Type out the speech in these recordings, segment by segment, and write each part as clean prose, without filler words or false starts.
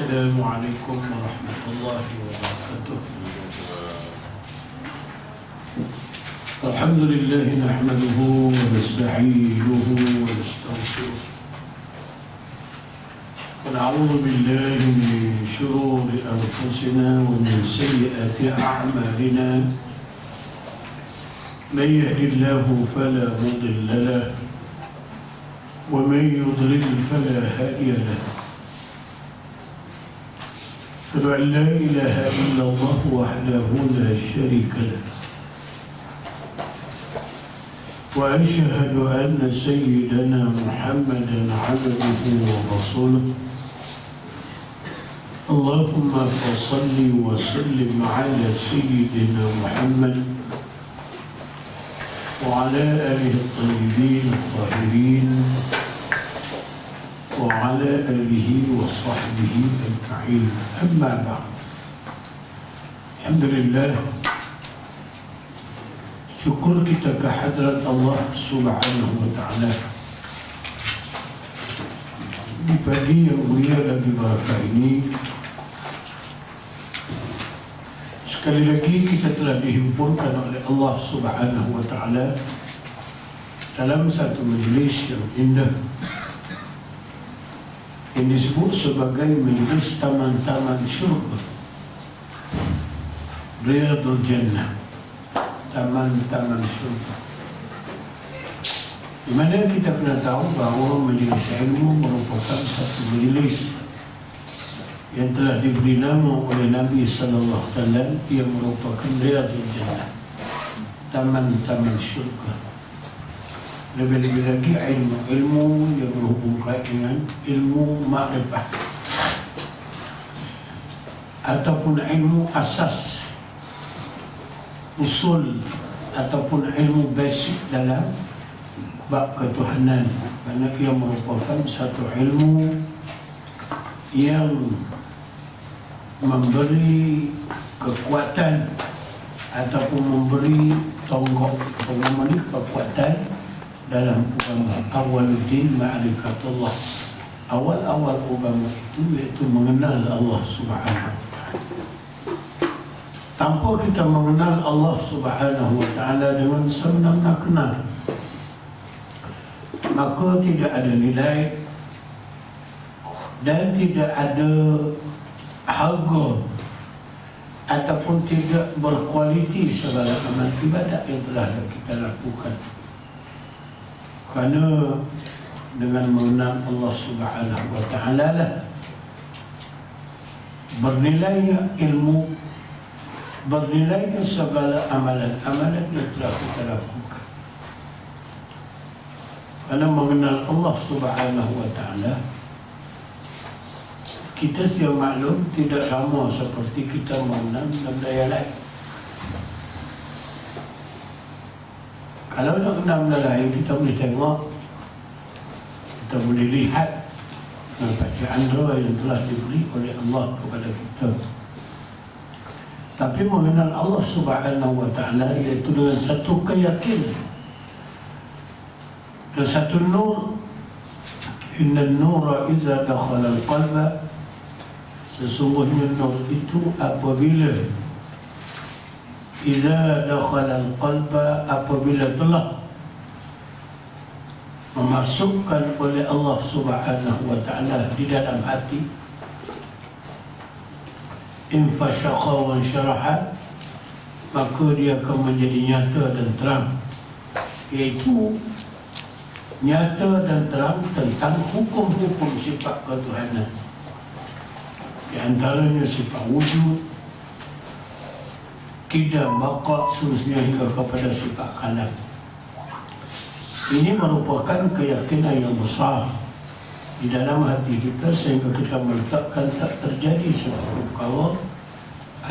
السلام عليكم ورحمة الله وبركاته. الحمد لله نحمده ونستعينه ونستغفره ونعوذ بالله من شرور أنفسنا ومن سيئات أعمالنا. من يهد الله فلا مضل له ومن يضلل فلا هادي له. أشهد أن لا إله إلا الله وحده لا شريك له وأشهد أن سيدنا محمدا عبده ورسوله. اللهم صل وسلم على سيدنا محمد وعلى آله الطيبين الطاهرين وعلى آله وصحبه أجمعين. أما بعد، الحمد لله, syukur kita kehadrat Allah Subhanahu wa Ta'ala di pagi yang mulia lagi barakah ini. Sekali lagi kita telah dihimpunkan oleh Allah Subhanahu wa Ta'ala dalam satu majlis yang indah yang disebut sebagai majlis taman-taman syurga, Riyadul Jannah, taman-taman syurga, di mana kita kena tahu bahawa majlis ilmu merupakan satu majlis yang telah diberi nama oleh Nabi sallallahu alaihi wasallam, yang merupakan Riyadul Jannah, taman-taman syurga. Lebih-lebih lagi ilmu yang berhubungan dengan ilmu makrifah ataupun ilmu asas, usul ataupun ilmu basic dalam bab ketuhanan, kerana ia merupakan satu ilmu yang memberi kekuatan ataupun memberi tonggak kekuatan dalam agama. Awaluddin ma'rifatullah, awal-awal agama itu iaitu mengenal Allah Subhanahu wa Ta'ala. Tanpa kita mengenal Allah Subhanahu wa Ta'ala dengan sebenar-benar kenal, maka tidak ada nilai dan tidak ada harga ataupun tidak berkualiti segala amal ibadat yang telah kita lakukan. Kerana dengan mengenal Allah Subhanahu wa Ta'ala lah bernilainya ilmu, bernilainya segala amalan-amalan yang telah kita lakukan. Kerana mengenal Allah Subhanahu wa Ta'ala, kita siap maklum tidak sama seperti kita mengenal benda yang lain. Kalau nak kenal benda lain, kita boleh tengok, kita boleh lihat bacaan doa yang telah diberi oleh Allah kepada kita. Tapi mengenal Allah Subhanahu wa Ta'ala iaitu dengan satu keyakinan dan satu nur. Inna nura iza dakhala al-qalba, sesungguhnya nur itu apabila iza dakhala al-qalba, apabila telah memasukkan oleh Allah Subhanahu wa Ta'ala di dalam hati, infashakha wa syaraha, maka dia akan menjadi nyata dan terang, iaitu nyata dan terang tentang hukum-hukum sifat ketuhanan. Di antaranya sifat wujud, qidam, baqa, seterusnya hingga kepada sifat kalam. Ini merupakan keyakinan yang besar di dalam hati kita, sehingga kita meletakkan tak terjadi suatu perkara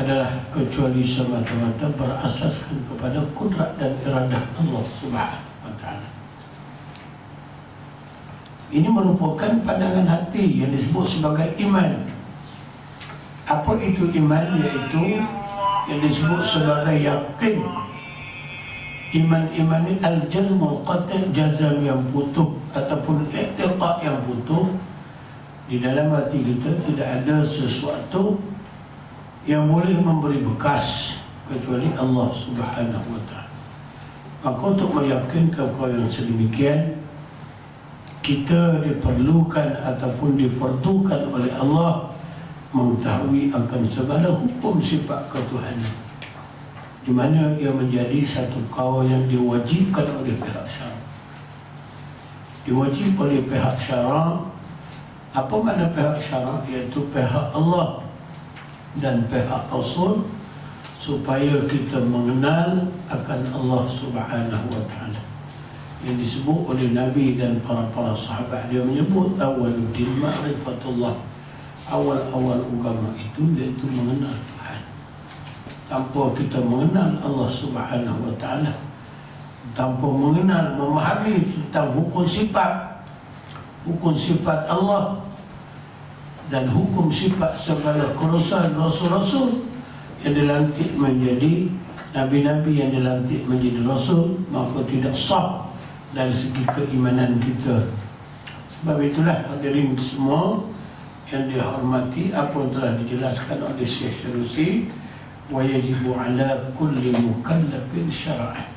adalah kecuali semata-mata berasaskan kepada kudrat dan iradah Allah Subhanahu wa Ta'ala. Ini merupakan pandangan hati yang disebut sebagai iman. Apa itu iman? Iaitu yang disebut sebagai yakin. Iman-iman ini al-jazmul qat'i, jazam yang putus ataupun i'tiqad yang putus Di dalam hati kita tidak ada sesuatu yang boleh memberi bekas kecuali Allah Subhanahu wa ta'ala. Maka untuk meyakinkan perkara yang sedemikian, kita diperlukan ataupun difardukan oleh Allah mengetahui akan segala hukum sifat ketuhanan, di mana ia menjadi satu perkara yang diwajibkan oleh pihak syarak. Diwajib oleh pihak syarak. Apa makna pihak syarak? Iaitu pihak Allah dan pihak Rasul, supaya kita mengenal akan Allah Subhanahu wa ta'ala, yang disebut oleh Nabi dan para sahabat. Dia menyebut awaluddin ma'rifatullah, awal-awal agama itu iaitu mengenal Tuhan. Tanpa kita mengenal Allah Subhanahu wa ta'ala, tanpa mengenal, memahami tentang hukum sifat Allah dan hukum sifat segala kurusan rasul-rasul yang dilantik menjadi nabi-nabi, yang dilantik menjadi rasul, maka tidak sah dari segi keimanan kita. Sebab itulah hadirin semua yang dihormati, apa yang telah dijelaskan oleh Syekh Syarisi, wa yajibu ala kulli mukallafin syara'an,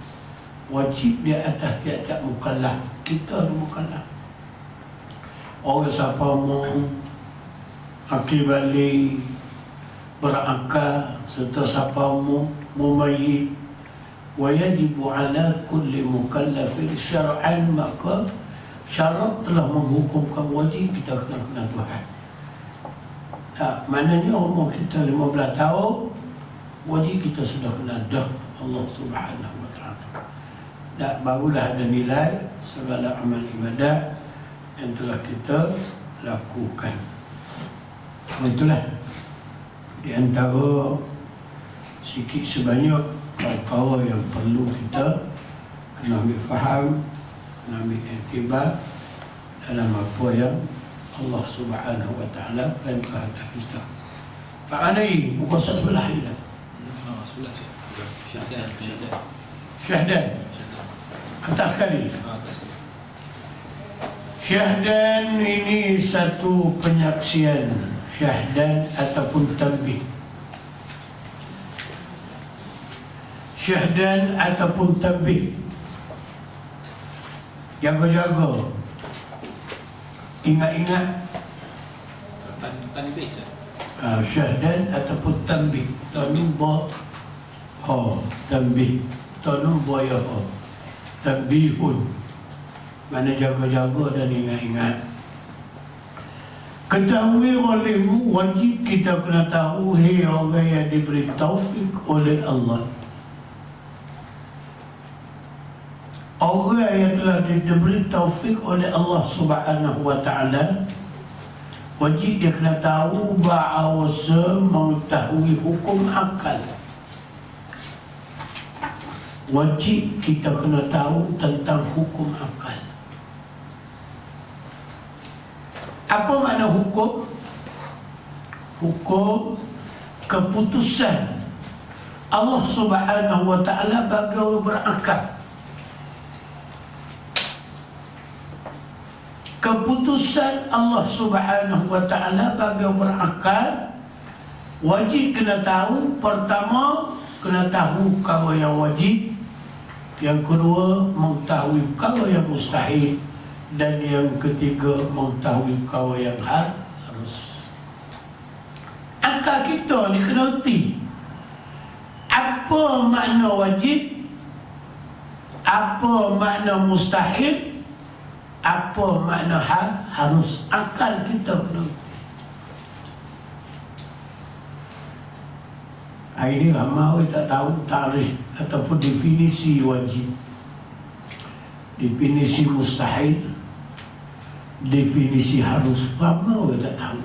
wajib di atas tiap-tiap mukallaf. Kita mukallaf. Orang siapa mau akil balik, berakal, serta siapa mau mumayyid, wa yajibu ala kulli mukallafin syara'an, maka syarat telah menghukumkan wajib kita kena kenal Tuhan. Maknanya umur kita 15 tahun, wajib kita sudah kenal dah Allah Subhanahu wa ta'ala. Barulah ada nilai segala amal ibadat yang telah kita lakukan. Itulah di antara sikit sebanyak perkara yang perlu kita kena ambil faham, kena ambil iktibar dalam apa yang Allah Subhanahu wa ta'ala perintah kita. Pak Anai, muka sebelah ni dah. Syahdan. Atas sekali. Syahdan ini satu penyaksian. Syahdan ataupun tanbih. Syahdan ataupun tanbih. Jaga-jaga. Ingat-ingat. Tanbih. Syahdan ataupun tanbih. Tanum ba ha, tanbih. Tanum ba ya ha. Tanbihun. Mana jaga-jaga dan ingat-ingat. Ketahui olehmu, wajib kita kena tahu, hei orang yang diberi taufik oleh Allah. Orang yang telah diberi taufik oleh Allah Subhanahu wa ta'ala, wajib dia kena tahu bahawa mengetahui hukum akal. Wajib kita kena tahu tentang hukum akal. Apa makna hukum? Hukum keputusan Allah Subhanahu wa ta'ala bagi orang berakal. Keputusan Allah Subhanahu wa ta'ala bagi orang berakal, wajib kena tahu. Pertama, kena tahu perkara yang wajib. Yang kedua, mengetahui perkara yang mustahil. Dan yang ketiga, mengetahui perkara yang harus. Akal kita ni kena erti apa makna wajib, apa makna mustahil, apa makna harus. Akal kita kena erti. Ini ramai tak tahu tarikh ataupun definisi wajib, definisi mustahil, definisi harus. Ramai tak tahu.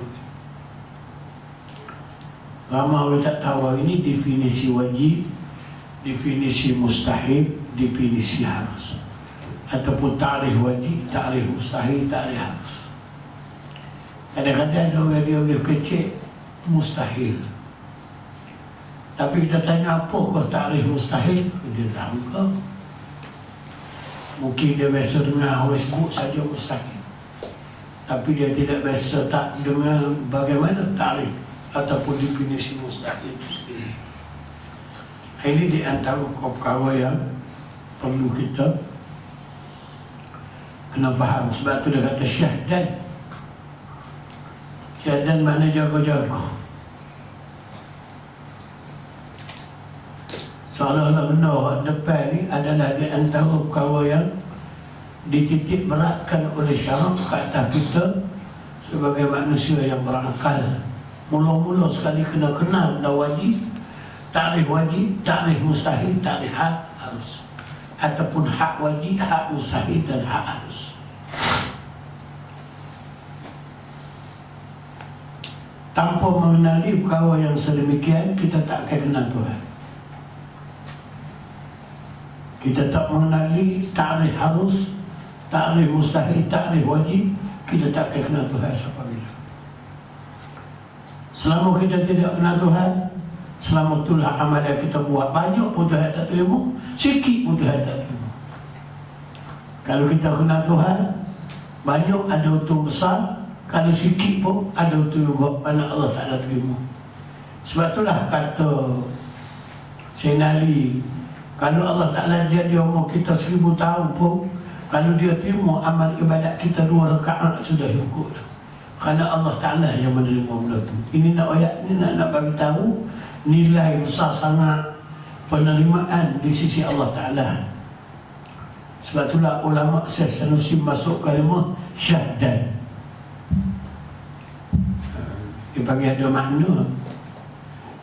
Ramai tak tahu ini definisi wajib, definisi mustahil, definisi harus, ataupun tarikh wajib, tarikh mustahil, tarikh harus. Kadang-kadang ada orang dia boleh kecek mustahil, tapi kita tanya apa kau tarikh mustahil, dia tahu ke? Mungkin dia biasa dengar Facebook saja mustahil. tapi dia tidak biasa tak dengan bagaimana tarikh ataupun definisi mustahil itu sendiri. Ini di antara perkara yang perlu kita kena faham. Sebab tu dia kata syahdan. Syahdan makna jaga-jaga. Seolah-olah benda depan ni adalah di antara perkara yang dititik beratkan oleh syarak ke atas kita sebagai manusia yang berakal. Mula-mula sekali kena kenal benda wajib, takrif wajib, takrif mustahil, takrif hak harus, ataupun hak wajib, hak mustahil dan hak harus. Tanpa mengenali perkara yang sedemikian, kita tak akan kenal Tuhan. Kita tak mengenali takrif harus, takrif mustahil, takrif wajib, kita tak akan kenal Tuhan sampai bila. Selama kita tidak kenal Tuhan, selama itulah amal yang kita buat banyak pun Tuhan tak terima, sikit pun Tuhan tak terima. Kalau kita kenal Tuhan, banyak ada untung besar, kalau sikit pun ada untung juga, mana Allah tak ada terima. Sebab itulah kata Sayyidina Ali, kalau Allah Ta'ala jadi umur kita 1000 tahun pun, kalau dia terima amal ibadat kita 2 rakaat sudah cukup dah. Kerana Allah Ta'ala yang menerima benda tu. Ini nak ayat ni nak bagi tahu nilai besar sangat penerimaan di sisi Allah Ta'ala. Sebab itulah ulama Syekh Sanusi masuk kalimah syahdan. Dia panggil ada makna.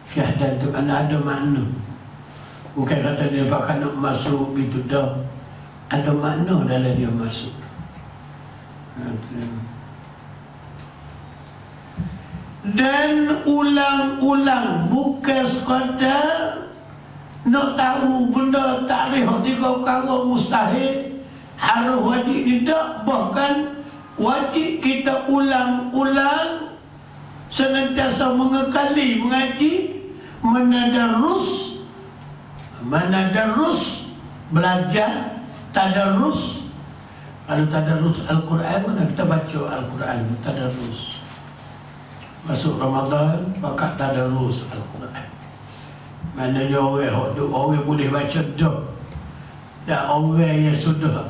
Syahdan tu mana ada makna. Bukan kata dia bakal nak masuk gitu dah. Ada makna dalam dia masuk. Dan ulang-ulang, bukan sekadar nak tahu benda takrif 3 perkara mustahil, harus wajib tidak, bahkan wajib kita ulang-ulang, senantiasa mengekali mengaji, menadarus, belajar, tadarus. Kalau tadarus Al-Quran, mana kita baca Al-Quran, tadarus. Masuk Ramadan, maka tadarus Al-Quran. Maknanya orang boleh baca dah. Dan orang yang sudah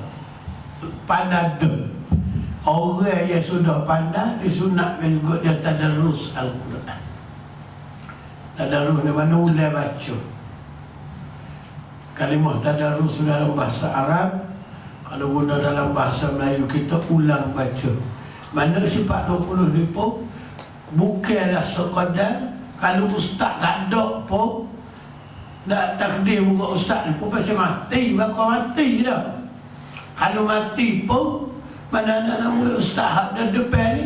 pandai dah, orang yang sudah pandai disunatkan juga dia tadarus Al-Quran. Tadarus ni mana boleh baca. Kalimah tadarus dalam bahasa Arab, kalau guna dalam bahasa Melayu kita ulang baca. Mana sifat 20 ni pun bukanlah sekadar kalau ustaz tak ada pun nak takdir muka ustaz ni pun pasti mati, bakal mati dah. Kalau mati pun mana anak-anak ustaz ada depan ni,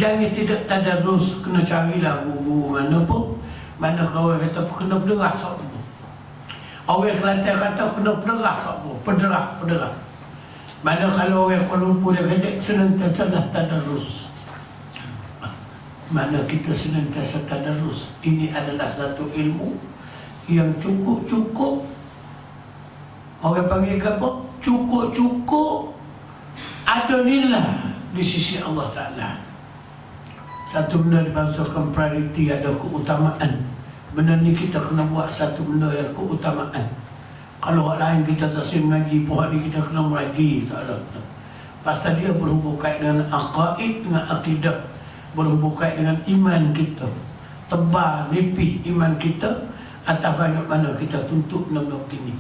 jangan tidak tadarus, kena carilah guru mana pun. Mana kawan kata kena pederah sok pun. Orang Kelantan kata kena pederah sok pun, pederah. Mana kalau orang Kuala Lumpur dia kata senantiasa dah tadarus. Mana kita senantiasa tadarus. Ini adalah satu ilmu yang cukup. Orang panggil apa? Cukup ada nilai di sisi Allah Ta'ala. Satu benda dibahasakan priority, ada keutamaan. Benda ni kita kena buat satu benda yang keutamaan. Kalau orang lain kita tersim mengaji, pun hari kita kena mengaji soalan. Pasal dia berhubung kait dengan aqaid, dengan akidah, berhubung kait dengan iman kita. Tebal, nipih iman kita atas banyak mana kita tuntut benda ini.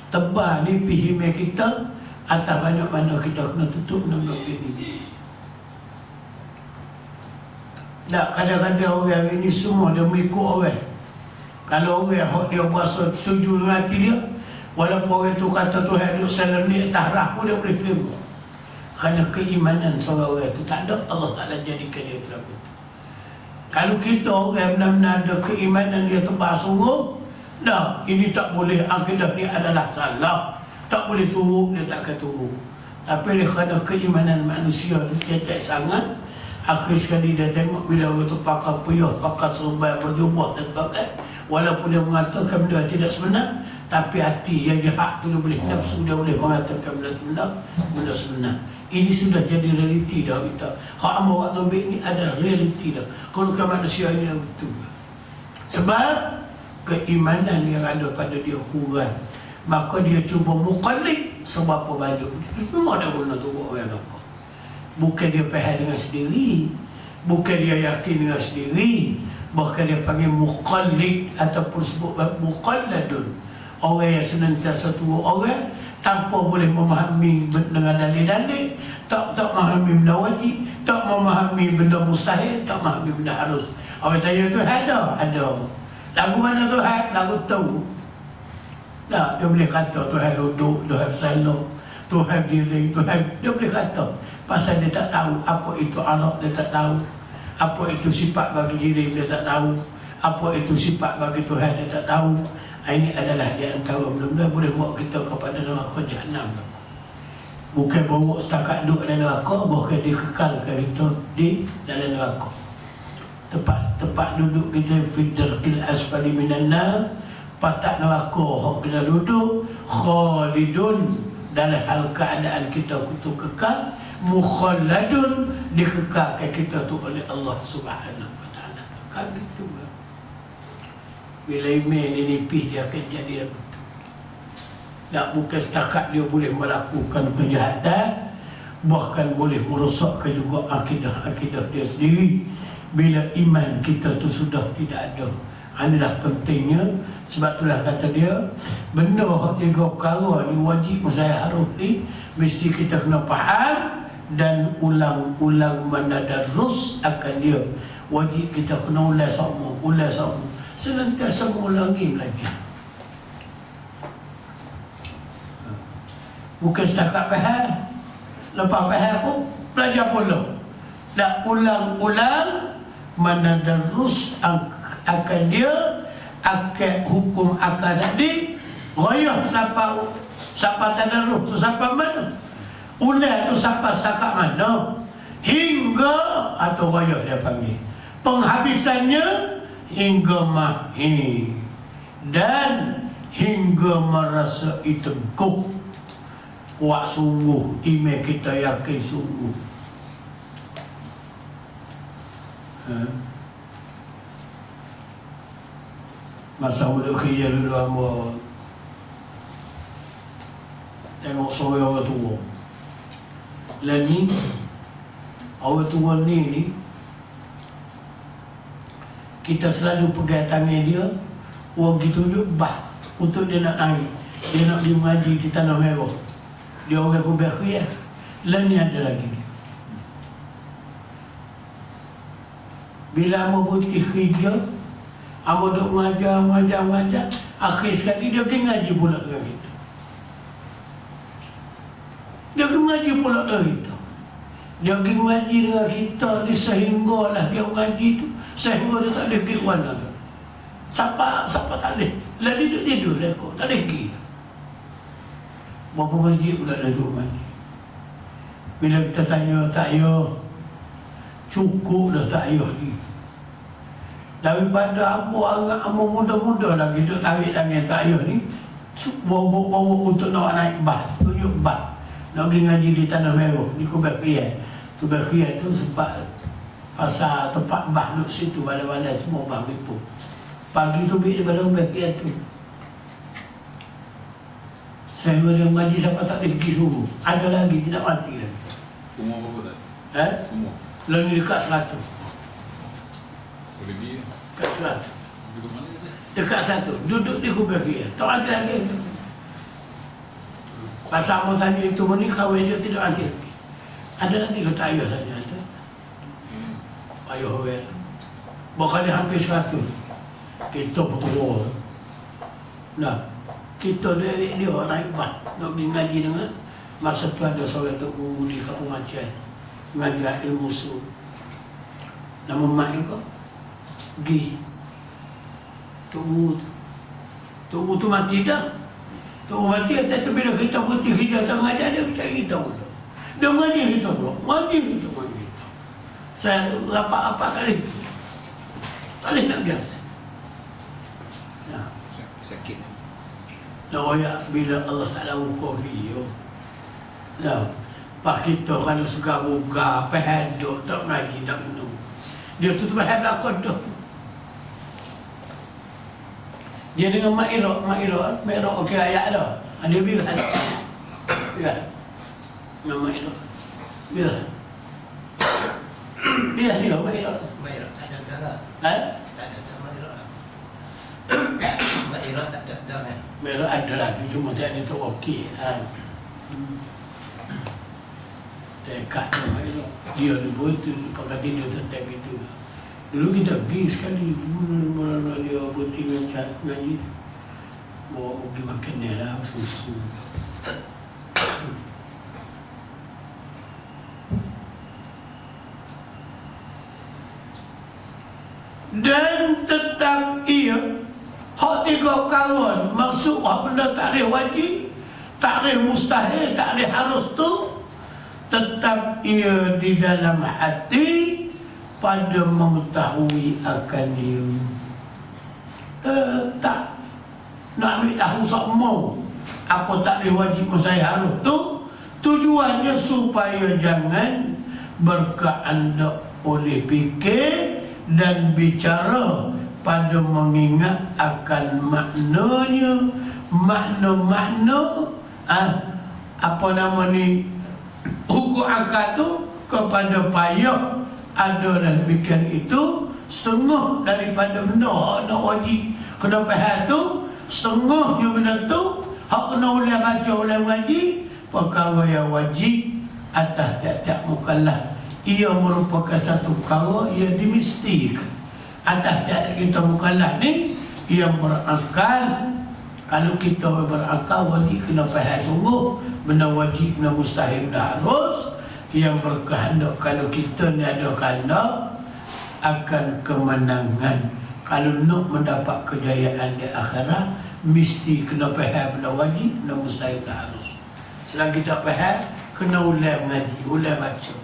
Tebal, nipih iman kita atas banyak mana kita kena tutup benda ini. Tak, kadang-kadang orang ini semua dia mengikut orang. Kalau orang dia puasa setuju dengan hati dia, walaupun orang tu kata Tuhan duduk salam ni atas rah pun dia boleh terima. Kerana keimanan seorang orang itu tak ada, Allah Ta'ala jadikan dia terlalu. Kalau kita orang benar-benar ada keimanan dia tebal sungguh, dah, ini tak boleh, akidah ni adalah salah, tak boleh turun, dia tak akan turun. Tapi kerana keimanan manusia itu cetek sangat, akhir sekali dia tengok bila orang tu pakai puyuh, pakai serban, berjubah dan sebagainya, walaupun dia mengatakan benda tidak sebenar, tapi hati yang jahat tu dia boleh, nafsu dia boleh mengatakan benda sebenar. Ini sudah jadi realiti dah kita. Hak amal waktu baik ni ada realiti dah. Kalau ke manusia ini betul. Sebab keimanan yang ada pada dia kurang, maka dia cuba muqallid seberapa banyak. Semua ada guna tu buat orang apa. Bukan dia faham dengan sendiri, bukan dia yakin dengan sendiri, bahkan dia panggil muqallid ataupun sebut muqalladun. Orang yang senantiasa turut orang tanpa boleh memahami dengan dalil-dalil, tak memahami benda wajib, tak memahami benda mustahil, tak memahami benda harus. Orang tanya tu ada. Lagu mana Tuhan? Lagu tahu. Tak, dia boleh kata Tuhan duduk, Tuhan bersalam, Tuhan diri, Tuhan. Dia boleh kata. Pasal dia tak tahu apa itu anak, dia tak tahu. Apa itu sifat bagi diri, dia tak tahu. Apa itu sifat bagi Tuhan, dia tak tahu. Ini adalah di antara benda-benda boleh bawa kita kepada neraka Jahannam. Bukan bawa setakat duduk dalam neraka, bahkan dikekalkan kita di dalam neraka. Tempat duduk kita fidarkil asfali minan nar, patak neraka hak kita duduk khalidun, dalam hal keadaan kita kutu kekal, mukhalladun, dikekalkan kita tu oleh Allah Subhanahu wa taala. Kan gitu. Bila iman ni nipis, dia akan jadi lagu tu. Tak bukan setakat dia boleh melakukan kejahatan, bahkan boleh merosakkan juga akidah dia sendiri. Bila iman kita tu sudah tidak ada. Inilah pentingnya. Sebab itulah kata dia, benda hak 3 perkara ni wajib saya harus ni mesti kita kena faham dan ulang-ulang menadarus akan dia. Wajib kita kena ulang sama. Senantiasa mengulangi belajar. Bukan setakat faham, lepas faham pun belajar pula. Dan ulang-ulang menadarus akan dia, akan hukum akan tadi. Rayah siapa tadarus tu sampai mana? Ulang tu sampai setakat mana? Hingga, atau rayah dia panggil, penghabisannya hingga mahir dan hingga merasa itengkuk. Kuat sungguh, iman kita yakin sungguh. Masa budak kerja dulu hamba tengok sore orang tua. Lain ni orang tua ni kita selalu pegang tangan dia, orang kita tunjuk bah untuk dia nak naik, dia nak pergi mengaji di Tanah Merah. Dia orang kubah khiyat. Lain ni ada lagi. Bila amo putih kerja, amo duk mengajar, akhir sekali dia pergi ngaji pula dengan kita. Dia pergi ngaji pula dengan kita. Dia pergi ngaji dengan kita ni sehinggalah dia ngaji tu, sehingga dia tak boleh pergi mana tu. Siapa tak boleh. Lalu dia tidur dah kok, tak boleh pergi. Berapa masjid pula dah duduk ngaji. Bila kita tanya tak payah, cukup dah tak payah ni. Daripada apa muda-muda lagi duk tarik tangan tak payah ni, bawa untuk nak naik bah, tunjuk bah. Nak pergi ngaji di Tanah Merah, di Kubah Khiyat. Kubah Khiyat tu sebab pasal tempat bah duduk situ, bandar-bandar semua bah itu. Pagi tu pergi daripada Kubah Khiyat tu. Saya boleh mengaji siapa tak boleh pergi suruh. Ada lagi, tidak mati lagi. Umur berapa tak? Umur? Lalu dekat 100. Boleh pergi? Dekat 100. Duduk mana je? Dekat 1. Duduk di Kubah Khiyat. Tak mati lagi. Pasal mau tanya itu ni kahwin dia tidak mati lagi. Ada lagi ke tak ayah tanya ada? Ayah orang. Bahkan dia hampir 100. Kita betul. Nah, kita dari dia naik bah nak pergi ngaji dengan. Masa tu ada seorang tok guru di Kampung Macan mengajar ilmu usul. Nama mak kau Gi. Tok guru tu mati dah. Tok guru mati, tapi bila kita putih kita tak mengajar dia cari kita pula. Dia mengajar kita pula. Mengajar kita pula. Saya rapat-rapat kali. Tak boleh nak jalan. Sakit. Nak royak bila Allah Ta'ala ukur dia. Nah, Pak kita kalau suka buka, pahal duk, tak ngaji, tak minum. Dia tu pahal belakang tu. Dia dengan Mak Irok okey ayat dah. Dia biar. Biar. Dengan Mak Irok. Biar. Biar dia Mak Irok. Mak Irok tak ada darah. Tak ada sama Irok lah. Mak Irok tak ada darah. Mak Irok ada lagi, cuma tak ada tu okey. Tekat tu Mak Irok. Dia ni betul, pakai tidur tetap itu. Dulu kita pergi sekali, dia berhenti ngaji tu. Bawa pergi makan dia lah, susu. Dan tetap ia, hak tiga kawan, maksud hak benda takrif wajib, takrif mustahil, takrif harus tu, tetap ia di dalam hati, pada mengetahui akan dia. Tak nak ambil tahu semua apa takrif wajib mustahil harus tu, tujuannya supaya jangan berkehendak oleh fikir dan bicara pada mengingat akan maknanya, makna-makna apa nama ni, hukum akad tu kepada payah ada dan demikian itu setengah daripada benda nak wajib kena faham tu, setengahnya benda tu hak kena oleh baca oleh wajib, perkara yang wajib atas tiap-tiap mukallaf. Ia merupakan satu perkara yang dimestikan atas tiap kita mukallaf ni yang berakal. Kalau kita berakal, wajib kena faham sungguh benda wajib, benda mustahil, benda harus yang berkehendak. Kalau kita ni ada kehendak akan kemenangan, kalau nak mendapat kejayaan di akhirat, mesti kena faham benda wajib, benda mustahil, benda harus. Selagi kita faham, kena ulang ngaji, ulang baca.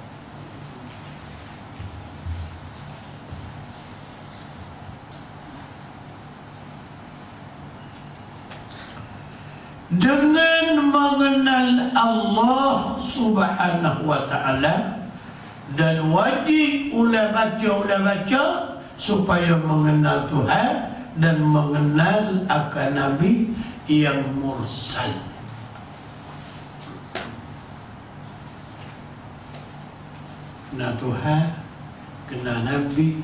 Dengan mengenal Allah Subhanahu wa ta'ala, dan wajib ulah baca supaya mengenal Tuhan dan mengenal akan Nabi yang mursal. Kenal Tuhan, kenal Nabi,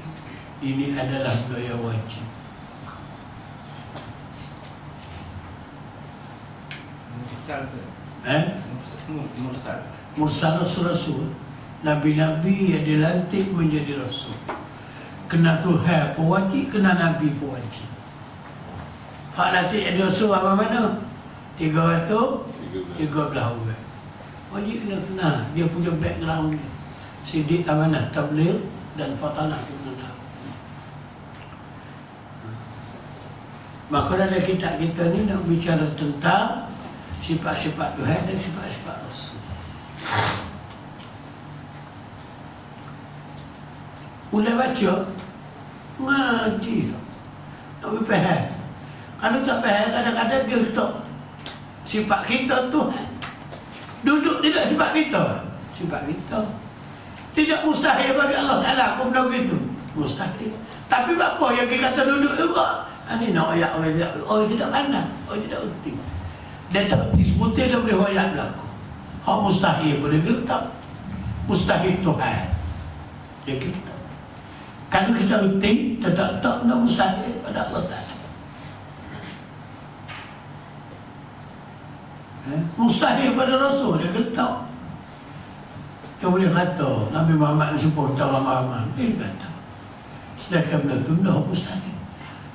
ini adalah budaya wajib. Mursal Rasul, Nabi-Nabi yang dilantik menjadi Rasul. Kena Tuhan pun wajib, kena Nabi pun wajib. Hak lantik jadi Rasul apa mana? 313 orang. Wajib kena kenal dia punya background dia. Sidik, amanah, tabligh dan fatanah kena tahu. Maka dalam kitab kita ni nak bicara tentang sifat-sifat Tuhan dan sifat-sifat Rasul. Boleh baca, ngaji tak boleh faham. Kalau tak faham, kadang-kadang dia letak sifat kita Tuhan. Duduk tidak sifat kita. Sifat kita tidak mustahil bagi Allah Ta'ala. Aku benda begitu, mustahil. Tapi apa yang kita kata duduk juga, ini nak ayat orang tidak pandang, orang tidak erti. Dia tak disebutnya dia boleh ayat berlaku. Hak mustahil boleh letak. Mustahil Tuhan dia kita. Kalau kita erti, dia tak letak benda mustahil pada Allah Ta'ala. Mustahil pada Rasul dia letak. Kita boleh kata Nabi Muhammad ni supaya kita ramah-ramah, dia kata sedangkan benda tu benda mustahil.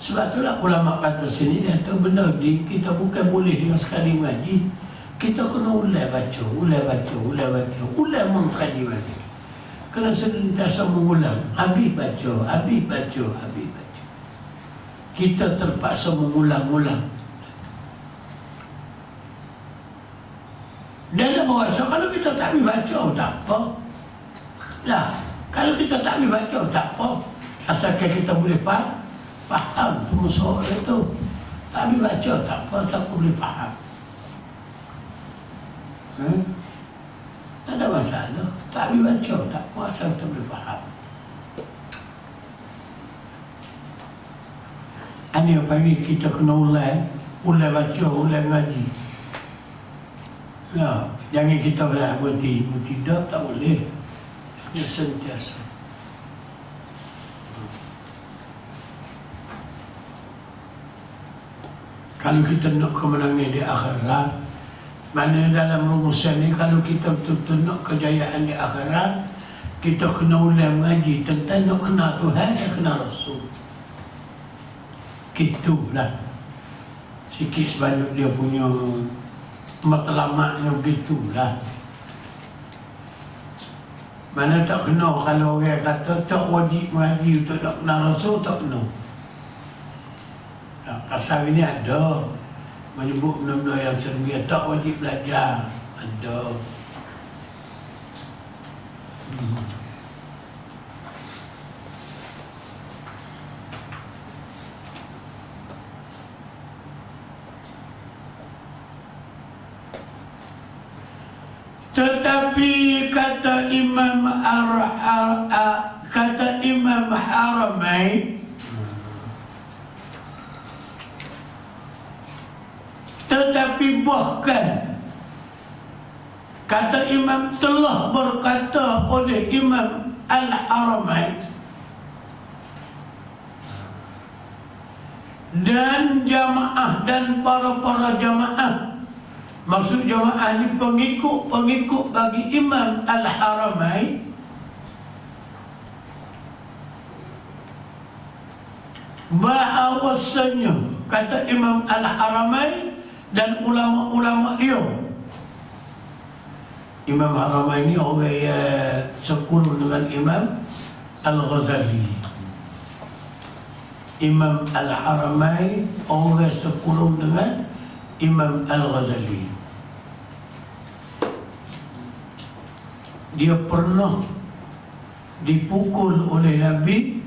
Sebab itulah ulama kata sini, dia kata benda ni kita bukan boleh dengan sekali ngaji, kita kena ulang baca, ulang mengkaji balik. Kena sentiasa mengulang, habis baca. Kita terpaksa mengulang-ulang. Dan dia merasa kalau kita tak boleh baca, tak apa. Lah, kalau kita tak boleh baca, tak apa. Asalkan kita boleh faham musuh itu. Tak boleh baca, tak apa, asal boleh faham. Tak ada masalah. Tak boleh baca, tak puasa, tak boleh faham. Ini apa ini kita kena ulai baca, ulai ngaji. Nah, jangan kita berhenti, tidak, tak boleh. Dia sentiasa. Kalau kita nak kemenangan di akhirat, mana dalam rumusan ni, kalau kita betul-betul nak kejayaan di akhirat, kita kena ulai mengaji tentang nak kenal Tuhan dan kenal Rasul. Gitulah. Sikit sebanyak dia punya matlamatnya begitulah. Mana tak kena kalau orang kata tak wajib mengaji untuk nak kenal Rasul, tak kena. Asal ini ada menyebut benda-benda yang ceria, tak wajib belajar. Ada. Tetapi kata Imam Haramain, tetapi bahkan kata Imam telah berkata oleh Imam Al-Haramain dan jamaah dan para jamaah, maksud jamaah ni pengikut bagi Imam Al-Haramain, bahawasanya kata Imam Al-Haramain dan ulama-ulama dia. Imam Haramain ni orang yang sekurun dengan Imam Al-Ghazali. Imam Al-Haramain orang sekurun dengan Imam Al-Ghazali. Dia pernah dipukul oleh Nabi.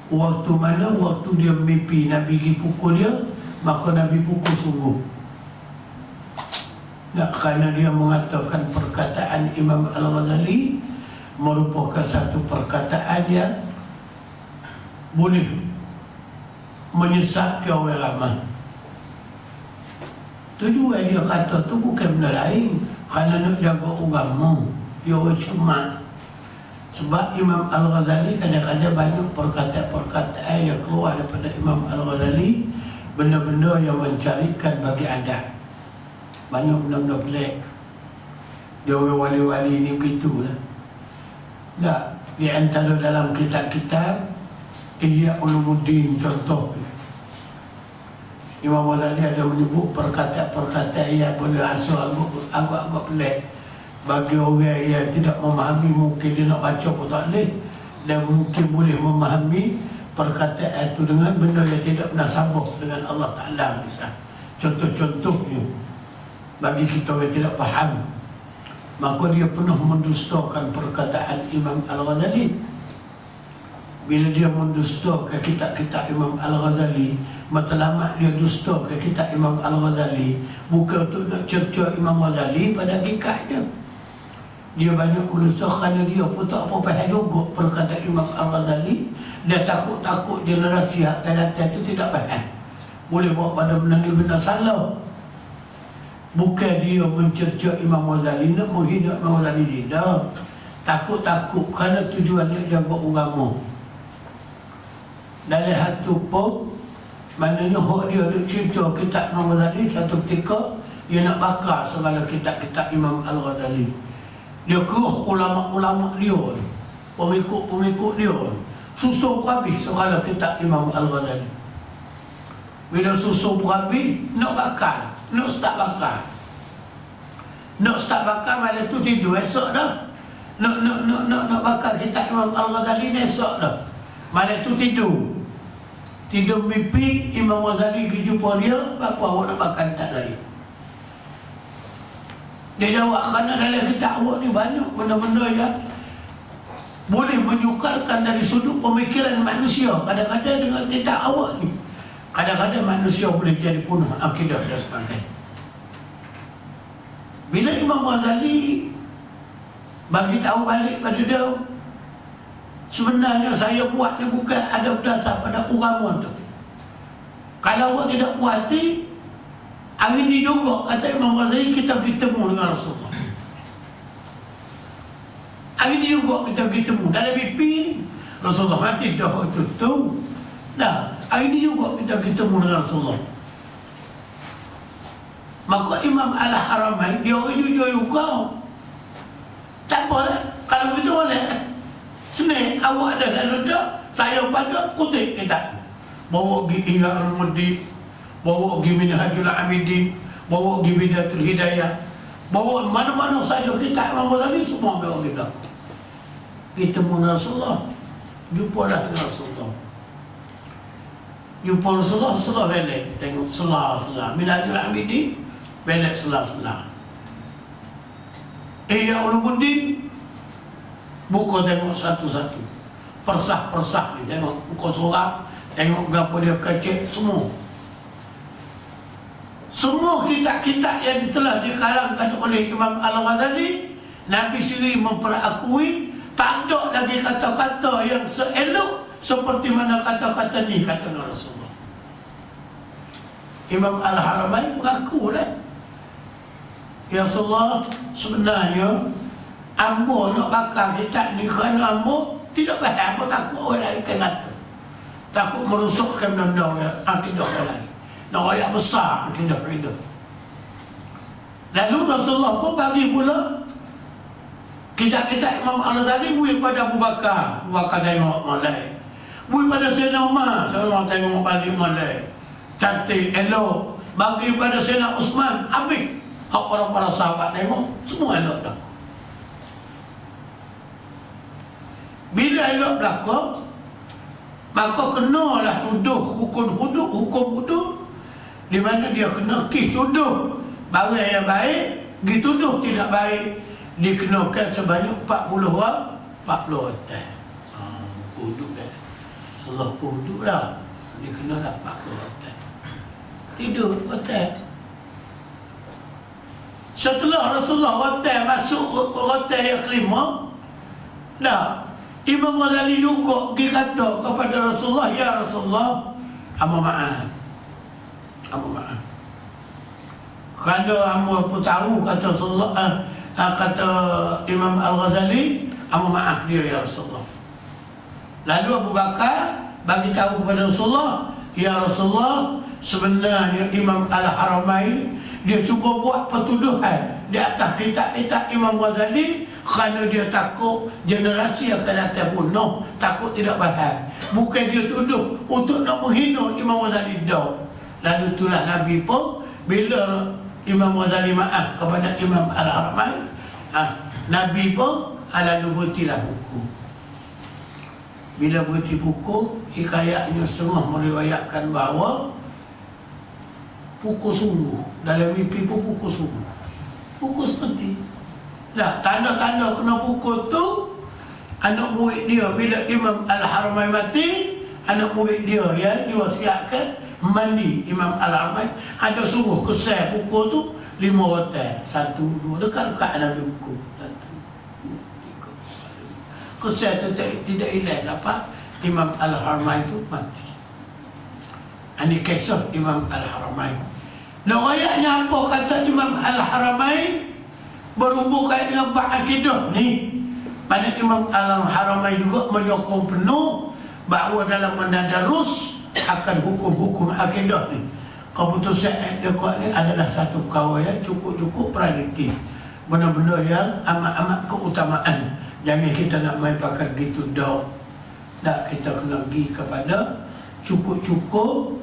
Waktu mana? Waktu dia mimpi Nabi pergi pukul dia, maka Nabi pukul sungguh. Tak, kerana dia mengatakan perkataan Imam Al-Ghazali merupakan satu perkataan yang boleh menyesatkan orang ramai. Tujuan dia kata tu bukan benda lain, kerana nak jaga agama. Dia orang cemat. Sebab Imam Al-Ghazali kadang-kadang banyak perkataan-perkataan yang keluar daripada Imam Al-Ghazali, benda-benda yang mencarikan bagi adat. Banyak benda-benda pelik. Dia orang wali-wali ni begitulah. Tak, di antara dalam kitab-kitab Ihya Ulumuddin contoh, Imam Ghazali ada menyebut perkataan-perkataan yang boleh asal agak-agak pelik. Bagi orang yang tidak memahami, mungkin dia nak baca pun tak boleh, dan mungkin boleh memahami perkataan itu dengan benda yang tidak munasabah dengan Allah Ta'ala. Contoh-contohnya bagi kita yang tidak faham, maka dia pernah mendustakan perkataan Imam Al-Ghazali. Bila dia mendustakan kitab-kitab Imam Al-Ghazali, matlamat dia dusta ke kitab Imam Al-Ghazali, bukan untuk nak cerca Imam Ghazali pada hakikatnya. Dia banyak mendusta kerana dia pun tak apa faham juga perkataan Imam Al-Ghazali. Dia takut-takut generasi yang akan datang itu tidak faham, boleh bawa pada benda ni benda salah. Bukan dia mencerca Imam Ghazali, nak menghina Imam Ghazali, tidak. Takut-takut kerana tujuannya jaga agama. Dalam hatu pun, maknanya hak dia nak cerca kitab Imam Ghazali, satu ketika dia nak bakar segala kitab-kitab Imam Al-Ghazali. Dia keruh ulama-ulama dia, pengikut-pengikut dia, susuk habis segala kitab Imam Al-Ghazali. Bila susuk habis, nak bakar, nak start bakar. Nak start bakar, malam tu tidur, esok dah. Nak bakar kitab Imam Al-Ghazali ni esok dah. Malam tu tidur. Tidur mimpi Imam Ghazali pergi jumpa dia, apa awak nak bakar kitab lain? Dia jawab, kerana dalam kitab awak ni banyak benda-benda yang boleh menyukarkan dari sudut pemikiran manusia. Kadang-kadang dengan kitab awak ni, kadang-kadang manusia boleh jadi punah akidah dan sebagainya. Bila Imam Ghazali bagi tahu balik pada dia, sebenarnya saya buat ni bukan ada berdasar pada agama tu. Kalau awak tidak puas hati, hari ni juga kata Imam Ghazali kita bertemu dengan Rasulullah. Hari ni juga kita bertemu dalam mimpi ni. Rasulullah mati dah waktu tu. Nah, hari ni juga kita bertemu dengan Rasulullah. Maka Imam Al-Haramain dia orang jujur juga. Tak apalah, kalau begitu boleh. Senang, awak ada lalu dah, saya pada kutip ni tak. Bawa pergi Ihya Ulumuddin, bawa pergi Minhajul Abidin, bawa pergi Bidatul Hidayah, bawa mana-mana saja kita Imam Ghazali semua bawa kita. Kita dengan Rasulullah, jumpalah dengan Rasulullah. Jumpa Rasulullah, Rasulullah balik, tengok selah-selah. Minhajul Abidin, balik selah-selah. Ihya Ulumuddin, buka tengok satu-satu. Persah-persah ni, tengok buka surat, tengok berapa dia kecil, semua. Semua kitab-kitab yang telah dikarangkan oleh Imam Al-Ghazali, Nabi sendiri memperakui, tak ada lagi kata-kata yang seelok seperti mana kata-kata ni, kata Rasulullah. Imam Al-Haramain mengaku lah, ya Rasulullah, sebenarnya ambo nak bakar kitab ni kerana ambo tidak faham, ambo takut orang lain akan kata, takut merusukkan benda-benda akidah orang lain, nak ayat besar akidah kita. Lalu Rasulullah pun bagi pula kitab-kitab Imam Al-Ghazali bui pada Abu Bakar, Abu Bakar tengok malai, bui pada Sayyidina Umar, Sayyidina Umar tengok balik malai, cantik, elok, bagi pada Sayyidina Uthman, habis. Hak orang para sahabat tengok, semua elok dah. Bila elok belakang, maka kenalah tuduh hukum hudud, di mana dia kena tuduh barang yang baik, dituduh tidak baik, dikenakan sebanyak 40 orang, 40 hotel. Hudud kan. Salah hudud lah, dikenalah 40 hotel. Tidur hotel. Setelah Rasulullah hotel masuk hotel yang kelima, dah Imam Ghazali juga pergi kata kepada Rasulullah, ya Rasulullah, hamba maaf, hamba maaf. Kerana hamba pun tahu, kata Rasulullah, kata Imam Al-Ghazali, hamba maaf dia, ya Rasulullah. Lalu Abu Bakar bagi tahu kepada Rasulullah, ya Rasulullah, sebenarnya Imam Al-Haramain dia cuba buat pertuduhan di atas kitab-kitab Imam Ghazali kerana dia takut generasi yang akan datang bunuh, takut tidak faham. Bukan dia tuduh untuk nak menghina Imam Ghazali dah. Lalu itulah Nabi pun bila Imam Ghazali maaf kepada Imam Al-Haramain, Nabi pun ala nubutilah buku. Bila berhenti buku, hikayatnya setengah meriwayatkan bahawa pukul sungguh, dalam mimpi pun pukul sungguh, pukul seperti dah tanda-tanda kena pukul tu. Anak murid dia bila Imam Al-Haramain mati, anak murid dia yang diwasiatkan mandi Imam Al-Haramain, ada suruh kesal pukul tu 5 rotan, 1, 2, dekat-dekat Nabi buku 1, 2, 3, 4, 5. Kesal tu tidak hilang siapa Imam Al-Haramain tu mati. Ini kisah Imam Al-Haramain. Nah, ayatnya apa kata Imam Al-Haramain berhubungan dengan bab akidah ni. Pada Imam Al-Haramain juga menyokong penuh bahawa dalam menadarus akan hukum-hukum akidah ni, keputusan etiqad ni adalah satu perkara yang cukup-cukup prediktif, benda-benda yang amat-amat keutamaan. Jangan kita nak main pakai gitu dah. Tak, kita kena pergi kepada cukup-cukup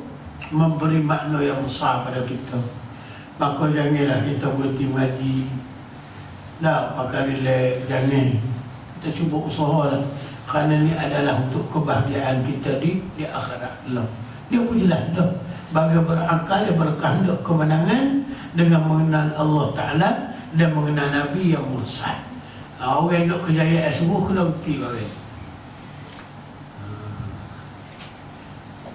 memberi makna yang besar pada kita. Maka janganlah kita berhenti mengaji, tak pakai relax, jangan. Kita cuba usahalah, kerana ni adalah untuk kebahagiaan kita di akhirat Allah. Dia pun jelas dah, bagi berakal dia berkehendak kemenangan dengan mengenal Allah Ta'ala dan mengenal Nabi yang mursal. Orang yang nak kejayaan semua kena berhenti bagi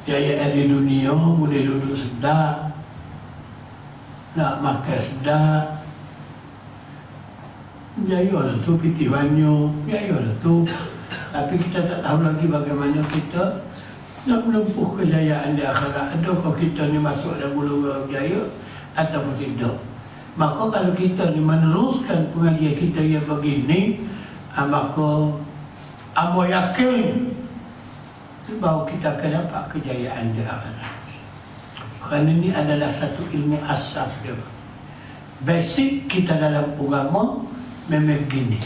kejayaan di dunia, boleh duduk sedap, nak makan sedap, Jaya lah tu, piti banyak, jaya lah tu. Tapi kita tak tahu lagi bagaimana kita nak menempuh kejayaan di akhirat. Adakah kita ni masuk dalam golongan jaya ataupun tidak? Maka kalau kita ni meneruskan pengajian kita yang begini, maka amo yakin bahawa kita akan dapat kejayaan di akhirat. Kerana ini adalah satu ilmu asas dia. Basic kita dalam agama memang gini.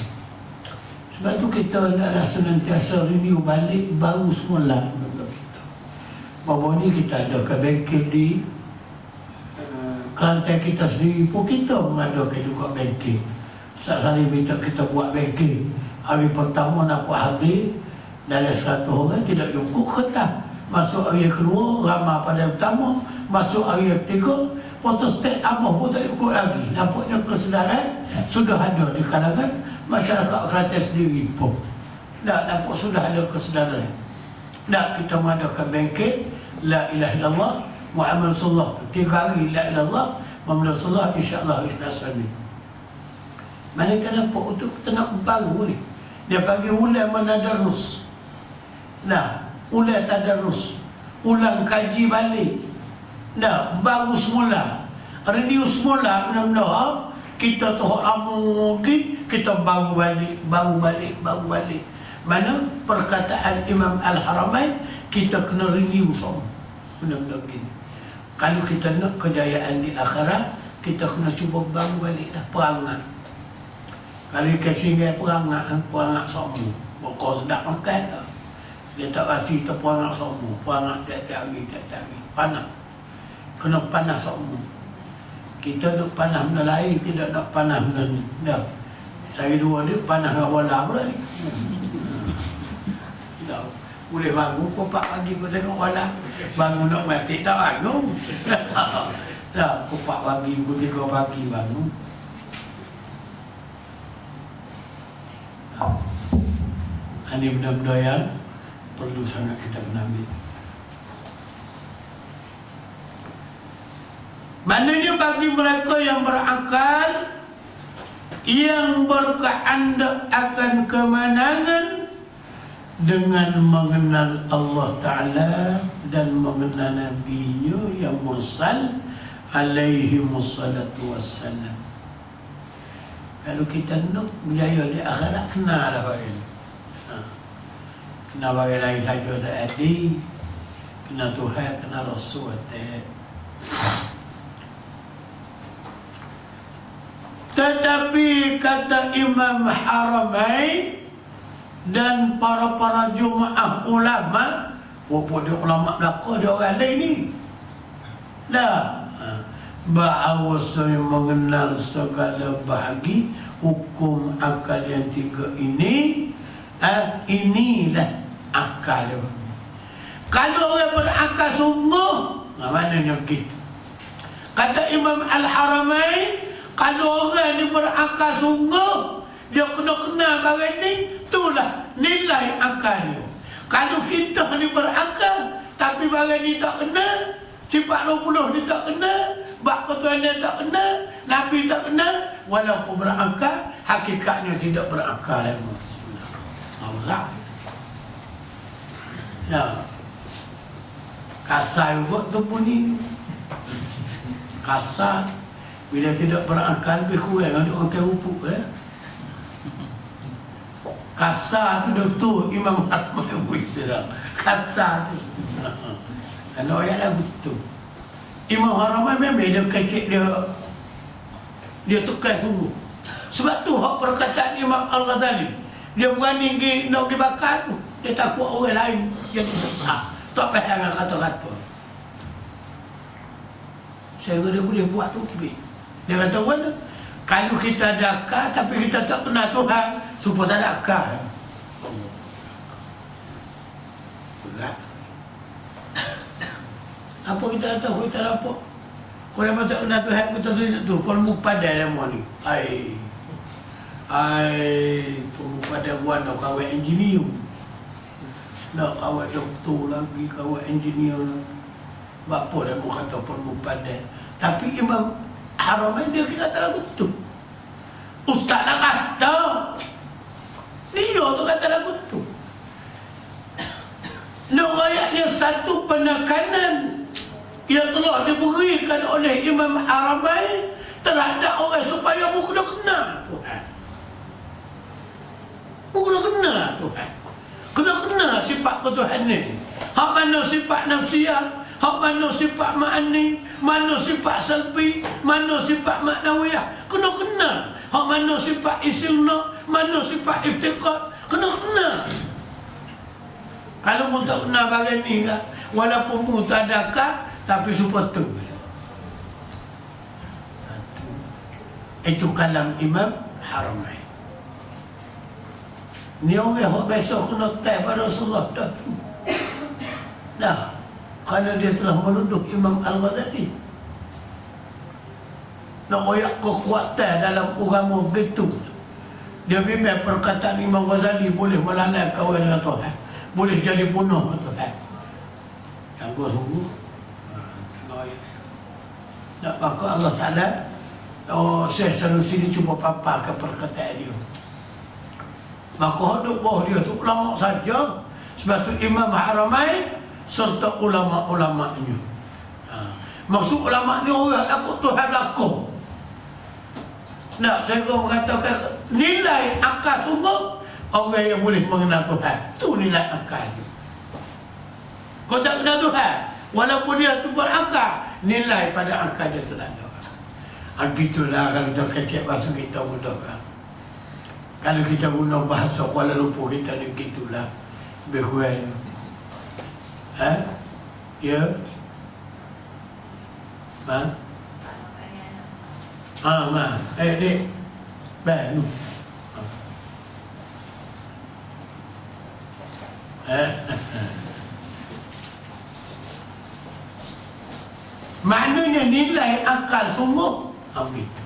Sebab tu kita adalah senantiasa renew balik baru semula benda kita. Bahawa ni kita ada ke bengkel di Kelantan kita sendiri pun kita mengadakan juga bengkel. Ustaz Sari minta kita buat bengkel. Hari pertama nak buat hadir dalam 100 orang tidak cukup kertas. Masuk hari kedua ramai pada pertama, masuk hari ketiga protestan apa pun tak ikut lagi. Nampaknya kesedaran sudah ada di kalangan masyarakat Kelantan sendiri pun. Tak nampak sudah ada kesedaran. Tak kita mengadakan bengkel La ilaha illallah Muhammad Rasulullah. 3 hari La ilaha illallah Muhammad Rasulullah, insyaAllah Islam ni. Mana kita nampak untuk kita nak baru ni. Dia panggil ulang menadarus. Nah, ulang tadarus. Ulang kaji balik. Nah, baru semula. Renew semula benar-benar. Kita tu lama lagi, kita baru balik. Mana perkataan Imam Al-Haramain, kita kena renew semua. Benar-benar gini. Kalau kita nak kejayaan di akhirat, kita kena cuba baru balik dah perangai. Kalau ikan singgah perangai semua. Kau sedap makan dah. Dia tak kasi kita perangai semua. Perangai tiap-tiap hari. Panas. Kena panas semua. Kita nak panah benda lain, tidak nak panah benda ni. Dah. Saya dua dia panah rawala pula ni. Tak. Boleh bangun pukul 4 pagi pun tengok wala. Bangun nak mati tak bangun. Tak, pukul 4 pagi, pukul 3 pagi bangun. Ini benda-benda yang perlu sangat kita ambil. Maknanya bagi mereka yang berakal, yang berkehendak akan kemenangan dengan mengenal Allah Ta'ala dan mengenal Nabi-Nya yang mursal alaihi wassalatu wassalam. Kalau kita nak berjaya di akhirat, kenalah bagian. Kena bagian lain saja tak ada. Kena Tuhan, kena Rasul. Tetapi kata Imam Haramain dan para jemaah ulama, walaupun dia ulama belakang, dia orang lain ni. Dah. Bahawa saya mengenal segala bahagi hukum akal yang 3 ini. Inilah akal dia. Kalau orang berakal sungguh, maknanya kita. Kata Imam Al-Haramain, kalau orang ni berakal sungguh, dia kena kenal barang ni, itulah nilai akal dia. Kalau kita ni berakal, tapi barang ni tak kena, sifat 20 ni tak kena, bab ketuhanan tak kena, Nabi tak kena, walaupun berakal, hakikatnya tidak berakal. Allah. Ya. Kasar juga tu bunyi. Kasar. Bila tidak berakal, lebih kurang untuk orang rupuk. Kasar tu doktor Imam Haramain beritahu. Kasar tu. Kalau ayat lagu tu. Imam Haramain memang dia kecil dia tukar sungguh. Sebab tu hak perkataan Imam Al-Ghazali. Dia berani nak dibakar tu. Dia takut orang lain jadi susah. Tak payah dengan kata-kata. Saya kata dia boleh buat tu lebih. Dia kata mana? Kalau kita ada akal tapi kita tak kenal Tuhan, supaya tak ada akal. Berat. Apa kita tahu, kita dapat? Kalau memang tak kenal Tuhan, kita tunjuk tu. Pelmu padai nama ni. Pelmu padai buat nak kawal engineer. Nak kawal doktor lagi, kawal engineer lagi. Apa dia mau kata pelmu padai. Tapi Imam Haramain dia kata lagu tu. Ustaz nak kata. Dia tu kata lagu tu. Ayatnya satu penekanan yang telah diberikan oleh Imam Haramain terhadap orang supaya mu kena kenal Tuhan. Mu kena kenal Tuhan. Kena kenal sifat Tuhan ni. Hak mana sifat nafsiyah, hak mana sifat ma'ani, mana sifat salbi, mana sifat maknawiyah. Kena kenal. Hak mana sifat isyuna, mana sifat iftiqat. Kena kenal. Kalau mu tak kenal bagian ni kan, walaupun mu tak ada akal, tapi super tu. Itu kalam Imam Haramain. Ni orang yang besok kena tay pada Rasulullah dah tu. Dah. Kerana dia telah menuduh Imam Al-Ghazali. Nak oyak kekuatan dalam agama begitu. Dia bimbang perkataan Imam Ghazali boleh melalai kawan dengan Tuhan. Boleh jadi bunuh Tuhan. Yang gua sungguh. Nak maka Allah Ta'ala Syekh Sanusi ni cuba paparkan perkataan dia. Maka hidup bawah dia tu ulama saja. Sebab tu Imam Haramain serta ulama-ulamanya. Maksud ulama ni orang takut Tuhan berlaku. Nak saya mengatakan nilai akal sungguh orang yang boleh mengenal Tuhan. Itu nilai akal. Kau tak kenal Tuhan, walaupun dia tu berakal, nilai pada akal dia tu tak ada. Gitulah kalau kita kecek bahasa kita mudah kan. Kalau kita guna bahasa Kuala Lumpur kita ni gitulah. Lebih kurang. Ya? Dek. Baik, nu. Maknanya nilai akal sungguh begitu.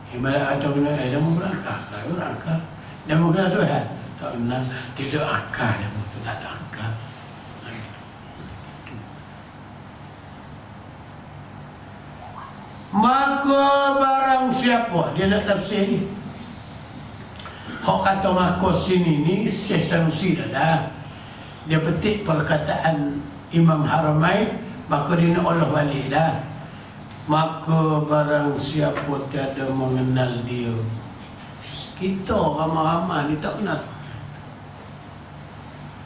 Ibarat atau kena dia mau berakal, berakal. Dia mau kena tu tak kena, tidak akal dia mau tu tak ada akal. Maka barang siapa dia nak tafsir ni. Hak kata maka sini ni Syekh Sanusi dah. Dia petik perkataan Imam Haramain, maka dia nak olah balik dah. Maka barang siapa tiada mengenal dia. Kita ramai-ramai ni tak kenal.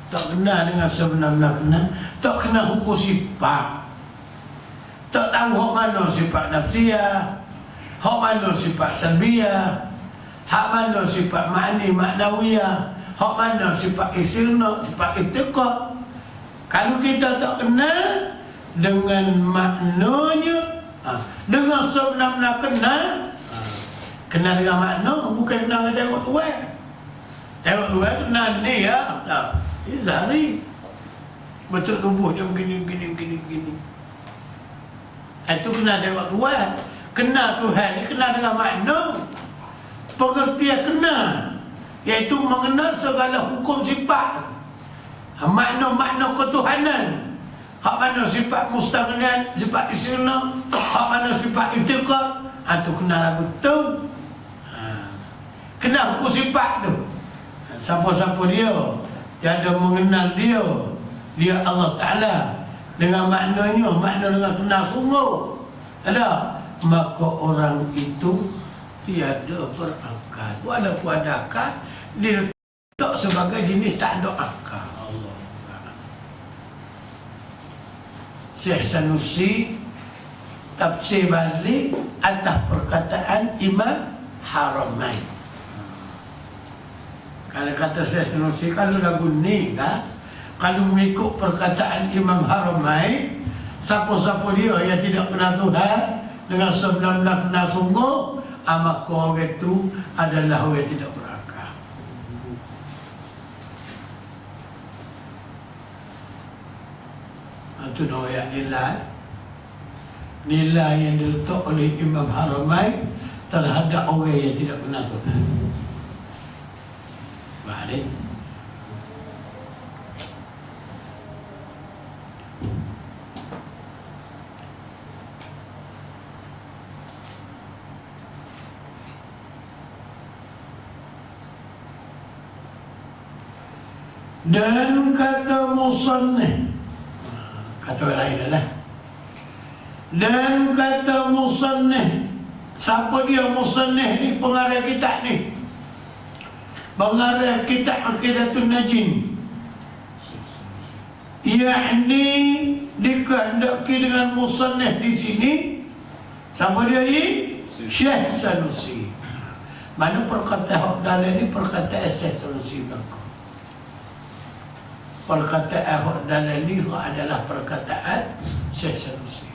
Tak kenal dengan sebenar-benar kenal. Tak kenal hukum sifat. Tak tahu hak mana sifat nafsiyah, hak mana sifat salbiyah, hak mana sifat ma'ni maknawiyah, hak mana sifat istirna, sifat itiqad. Kalau kita tak kenal dengan maknanya, dengan sebenar-benar kenal, kenal dengan makna, bukan kenal dengan tengok tuan. Tengok tuan kenal ni ya, ini Zahri betul tubuh dia begini. Itu kenal tengok Tuhan. Kenal Tuhan ni kenal dengan makna. Pengertian kenal, iaitu mengenal segala hukum sifat. Makna-makna ketuhanan. Hak mana sifat mustaghnian, sifat istirna, hak mana sifat itiqad, itu kenal lagu tu. Kenal hukum sifat tu. Siapa-siapa dia ada mengenal dia Allah Ta'ala dengan maknanya, makna dengan kenal sungguh, ada, maka orang itu tiada berakal. Walaupun ada akal, dia letak sebagai jenis tak ada akal. Allah. Syekh Sanusi tafsir balik atas perkataan Imam Haramain. Kalau kata Syekh Sanusi, kalau lagu ni kan, kalau mengikut perkataan Imam Haramain, siapa-siapa dia yang tidak kenal Tuhan dengan sebenar-benar kenal sungguh, maka orang itu adalah orang yang tidak berakal. Itu ayat nilai yang diletak oleh Imam Haramain terhadap orang yang tidak kenal Tuhan. Baik. Dan kata musannif, kata orang lain adalah, dan kata musannif. Siapa dia musannif ni? Pengarah kitab ni, pengarah kitab Aqidatul Najin. Yakni dikehendaki dengan musannif di sini. Siapa dia ni? Syekh Sanusi. Mana perkataan dalam ni perkataan Syekh Sanusi berlaku. Perkataan hak dalam ni adalah perkataan Syekh Sanusi.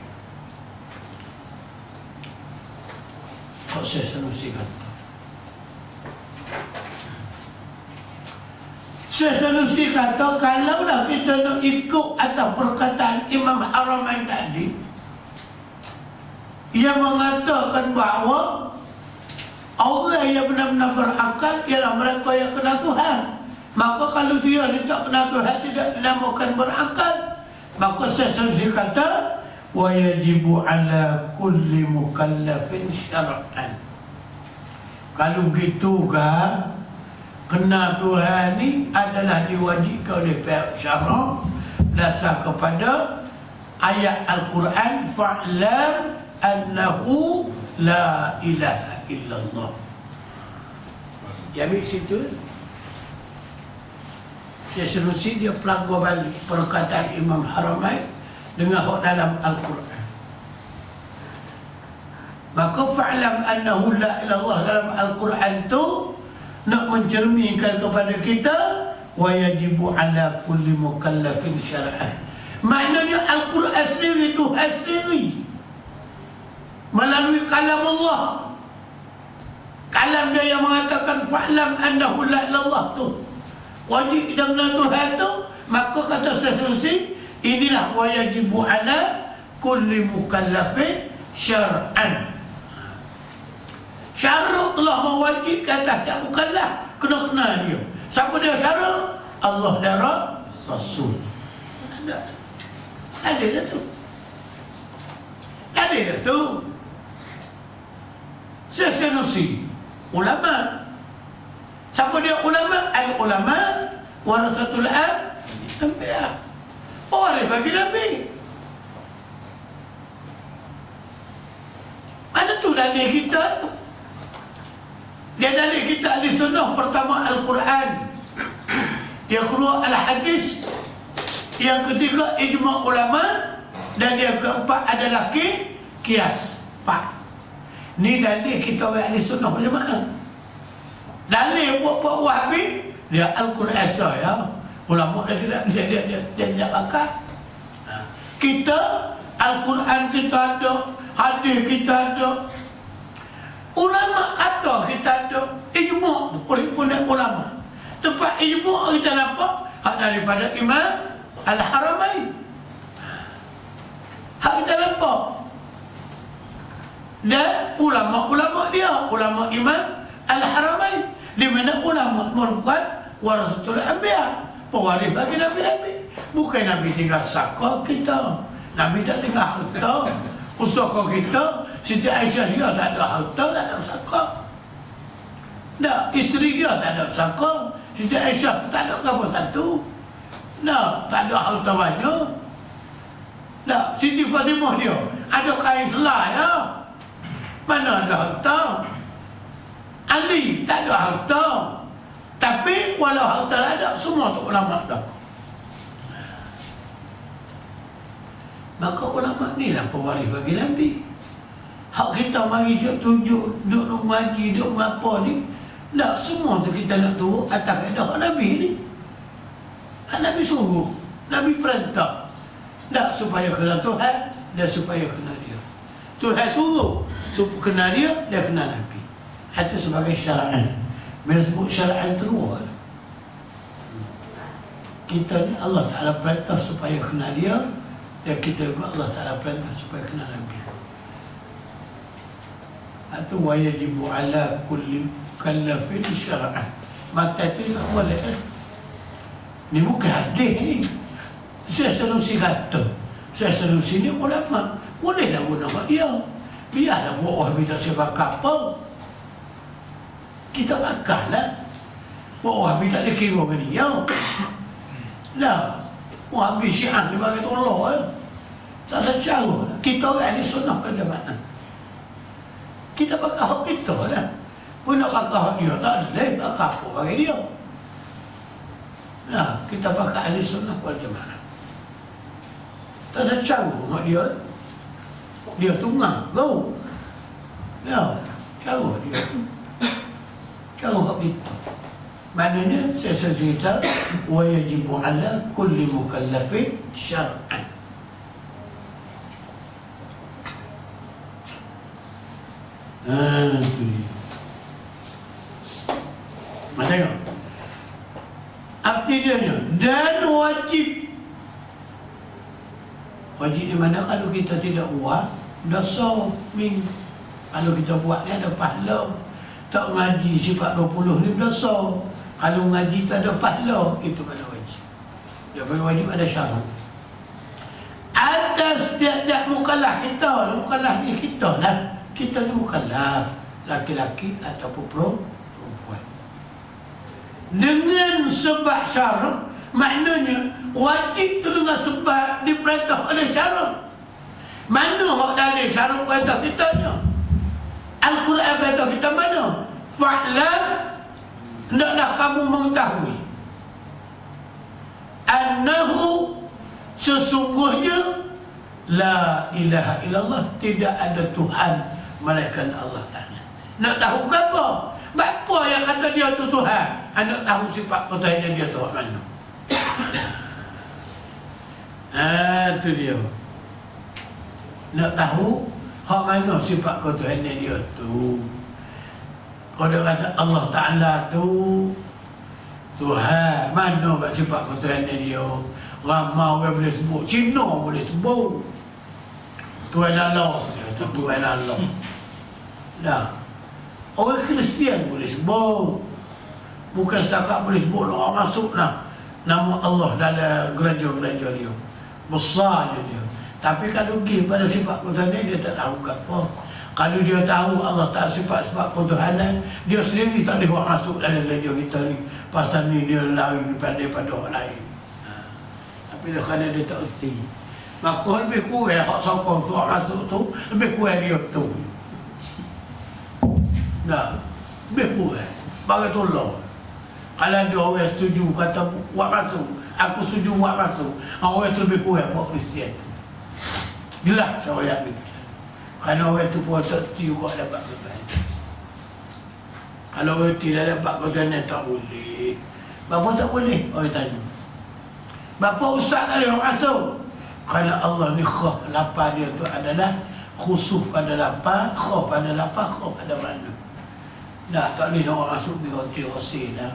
Kok Syekh Sanusi kata? Syekh Sanusi kata, kalau dah kita nak ikut atas perkataan Imam Haramain tadi, ia mengatakan bahawa orang yang benar-benar berakal ialah mereka yang kenal Tuhan. Maka kalau dia tak kenal Tuhan, tidak dinamakan berakal. Maka Syekh Sanusi kata, wa yajibu ala kulli mukallafin syar'an. Kalau gitu kan, kenal Tuhan ni adalah diwajibkan oleh pihak syarak dasar kepada ayat Al-Quran, fa'lam annahu la ilaha illallah. Dia ambil situ. Syekh Sanusi dia pelanggar balik perkataan Imam Haramain dengan hak dalam Al-Quran. Maka fa'lam annahu la ilaha illallah dalam Al-Quran tu nak mencerminkan kepada kita, wa yajibu ala kulli mukallafin syar'an. Maknanya Al-Quran sendiri, Tuhan sendiri melalui kalam Allah, kalam dia yang mengatakan fa'lam annahu la ilaha illallah tu wajib kita kenal Tuhan tu. Maka kata Syekh Sanusi, inilah wa yajibu ala kulli mukallafin syar'an. Syarat Allah mewajibkan tak mukallaf kena kenal dia. Siapa dia syarat? Allah dan Rasul. Ada dah tu. Ada dah tu. Syekh Sanusi ulama. Siapa dia ulama? Al-ulama warasatul anbiya. Orang bagi Nabi. Mana tu dalil kita tu? Dia dalil kita ahli sunnah pertama Al-Quran, yang kedua Al-Hadis, yang ketiga ijma' ulama, dan yang keempat adalah qiyas. Ni dalil kita ahli sunnah berjemaah. Dalil buat Wahabi dia Al-Quran saya. Ulama dia tidak pakai. Kita Al-Quran kita ada, hadis kita ada, ulama ada kita ada, ijma' perhimpunan ulama. Tempat ijma' kita nampak hak daripada Imam Al-Haramain. Hak kita nampak. Dan ulama-ulama dia, ulama Imam Al-Haramain, di mana ulama merupakan warasatul anbiya, pewaris bagi Nabi. Bukan Nabi tinggal saka kita, Nabi tak tinggal harta. Usaha kita, Siti Aisyah dia tak ada harta, tak ada saka. Nah, isteri dia tak ada saka, Siti Aisyah tak ada apa satu. Nah, tak ada harta banyak. Nah, Siti Fatimah dia ada kain selai ya. Mana ada harta? Ali tak ada harta. Tapi walau harta ada, semua tu ulama dah. Maka ulama ni lah pewaris bagi Nabi. Hak kita mari tunjuk, duduk mengaji, duduk mengapa ni, tak semua tu kita nak turut atas kaedah Nabi ni. Nabi suruh, Nabi perintah. Tak supaya kenal Tuhan, dan supaya kenal dia. Tuhan suruh, supaya kenal dia, dia kenal Nabi. Itu sebagai syara'an. Bila sebut syara'an tu dua. Kita ni Allah Ta'ala perintah supaya kenal dia, dan kita juga Allah Ta'ala perintah supaya kenal Nabi. Itu wajibu ala kulli kallafin syara'an. Mata itu tak boleh kan? Ni bukan hadis ni. Syekh Sanusi kata, Syekh Sanusi ni ulama, bolehlah guna dia. Biarlah buat orang minta sebab kapal, kita bakal lah. Buat orang minta dia kira dengan dia. Lah, habis Syiah dia bagi tolong tak secara. Kita orang ni sunnah pada mana? Kita pakai hak kita lah. Pun nak pakai hak dia, tak boleh pakai apa bagi dia. Nah, kita pakai ahli sunnah wal jamaah. Tak secara hak dia. Dia tu ngaku. Ya, cara dia tu. Cara hak kita. Maknanya saya cerita wa yajibu ala kulli mukallafin syar'an. Itu dia. Tengok. Arti dia ni. Dan wajib. Wajib di mana kalau kita tidak buat, dosa ming. Kalau kita buat ni ada pahala. Tak ngaji sifat 20 ni dosa. Kalau ngaji tak ada pahala, itu pada wajib. Dia wajib ada syarat. Atas tiap-tiap mukallaf kita, mukallaf ni kita lah. Kita ni mukallaf, laki-laki ataupun perempuan. Dengan sebab syarat, maknanya wajib tu dengan sebab diperintah oleh syarat. Mana hak dalil syarat perintah kita ni? Al-Quran perintah kita mana? Fa'lam, hendaklah kamu mengetahui annahu, sesungguhnya la ilaha illallah, tidak ada Tuhan melainkan Allah Ta'ala. Nak tahu ke apa? Apa yang kata dia tu Tuhan? Nak tahu sifat Tuhannya dia tu mana? Itu dia. Nak tahu hak mana sifat Tuhannya dia tu. Kalau dia kata Allah Ta'ala tu Tuhan, mana kat sifat Tuhannya dia? Ramai orang boleh sebut, Cina boleh sebut Tuhan Allah, Tuhan Allah. Dah. Orang Kristian boleh sebut. Bukan setakat boleh sebut orang masuk lah nama Allah dalam gereja-gereja dia. Besarnya dia. Tapi kalau pergi pada sifat ketuhanan, dia tak tahu apa. Kalau dia tahu Allah tak sifat-sifat ketuhanan, dia sendiri tak boleh buat masuk dalam gereja kita ni. Pasal ni dia lain daripada orang lain. Tapi dia kerana dia tak erti. Maka lebih kurang hak sokong suruh masuk tu, lebih kurang dia tu. Nah, lebih kurang. Bagi tolong. Kalau ada orang setuju kata buat masuk, aku setuju buat masuk, orang tu lebih kurang buat Kristian tu. Jelas saya ni. Kerana orang tu pun tak tiu kau dapat kebenaran. Kalau orang tidak dapat kebenaran tak boleh. Bapa tak boleh? Orang tanya. Bapa ustaz tak boleh orang masuk. Kerana Allah ni khah, lapar dia tu adalah khusus pada lapar, khah pada lapar, khah pada mana. Dah tak boleh orang masuk di hotel rosin dah.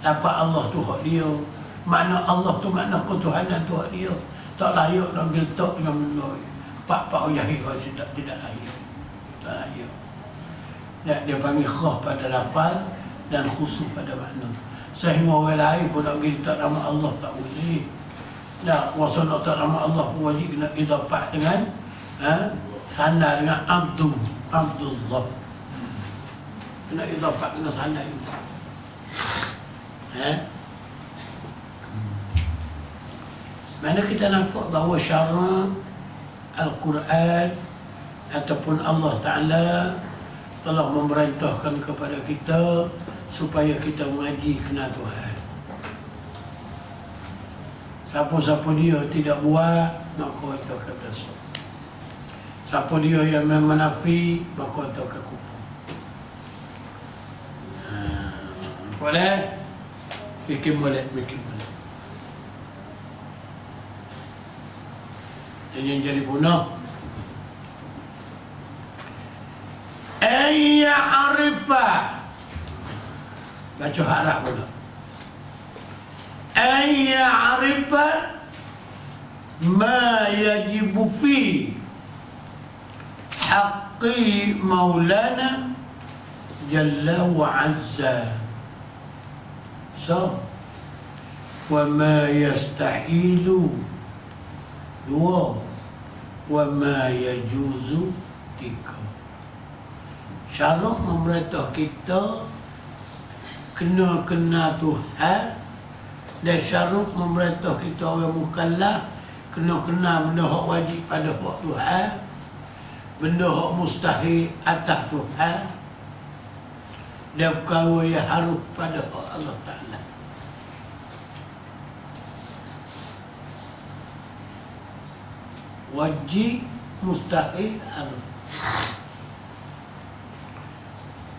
Lapar Allah tu hak dia. Makna Allah tu makna ketuhanan tu hak dia. Tak layak nak geletak dengan benda. Pak-pak Yahya rasa tidak layak. Tak layak. Dia panggil khah pada lafaz dan khusus pada makna. Sehingga orang lain pun nak geletak nama Allah tak boleh. Dah, wasa nak tak nama Allah pun wajib kena idafah dengan sandar dengan Abdullah. Kena idafah kena sandar juga. Mana kita nampak bahawa syarat Al-Quran ataupun Allah Ta'ala telah memerintahkan kepada kita supaya kita mengaji kenal Tuhan. Siapa-siapa dia tidak buat, maka itu akan berdosa. Siapa dia yang menafi, maka itu akan kufur. Boleh? Bikin boleh. Dan yang jadi punah, Ayya'arifa, baca harap pula. Ayya'arifa ma yajibu fi haqqi maulana jalla wa azza. So, wa ma yastahilu dua, wa ma yajuzu tiga. Syarat memerintah kita kena Tuhan Dan syaruk memerintah kita orang mukallaf kena kenal benda hak wajib pada hak Tuhan, benda hak mustahil atas Tuhan, dan perkara yang harus pada hak Allah Ta'ala. Wajib, mustahil, harus.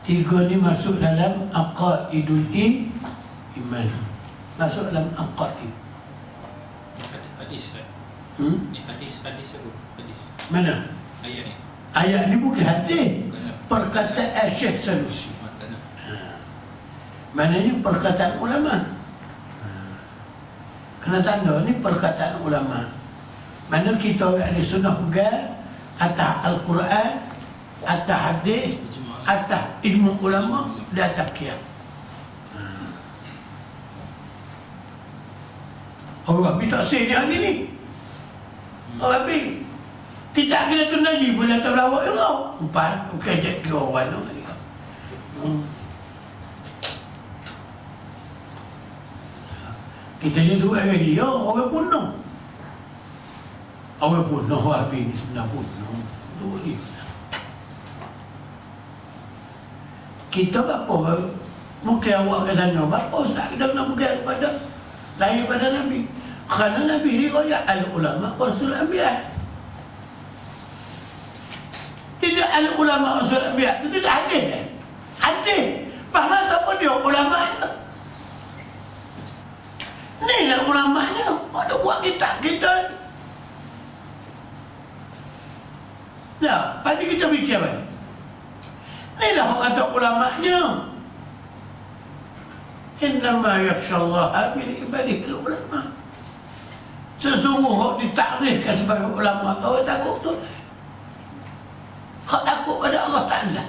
Tiga ni masuk dalam aqaidul iman. Masuk dalam aqaid. Hadis Ustaz. Ni hadis apa? Hadis. Mana? Ayat ni. Ayat ni bukan hadis. Bukan. Perkataan Syekh Sanusi. Matan. Maknanya perkataan ulama. Kena tanda ni perkataan ulama. Mana kita ahli sunnah pegang atas Al-Quran, atas hadis, atas ilmu ulama dan atas qiyas. Orang Rabi tak say dia hari ni. Orang Rabi kita kena tu Najib boleh tak berlawak ke kau? Empat, kejap 3 orang tu. Kita ni tu orang dia, orang bunuh. Orang bunuh Rabi ni sebenarnya bunuh. Tu dia. Kita apa? Mungkin awak kata tanya, apa Ustaz kita kena pegang kepada lain daripada Nabi? Kerana Nabi sendiri kaya al-ulama Rasul Anbiya. Tidak al-ulama Rasul Anbiya, itu tidak hadis kan? Hadis. Faham siapa dia ulamanya? Ni lah ulamanya. Ada buat kita ni. Nah, pada kita bicara ni. Ni lah orang kata ulamanya. Innama yakshallaha min ibadihil ulama. Sesungguh hak ditakrifkan sebagai ulama, orang takut tu. Hak takut pada Allah Ta'ala.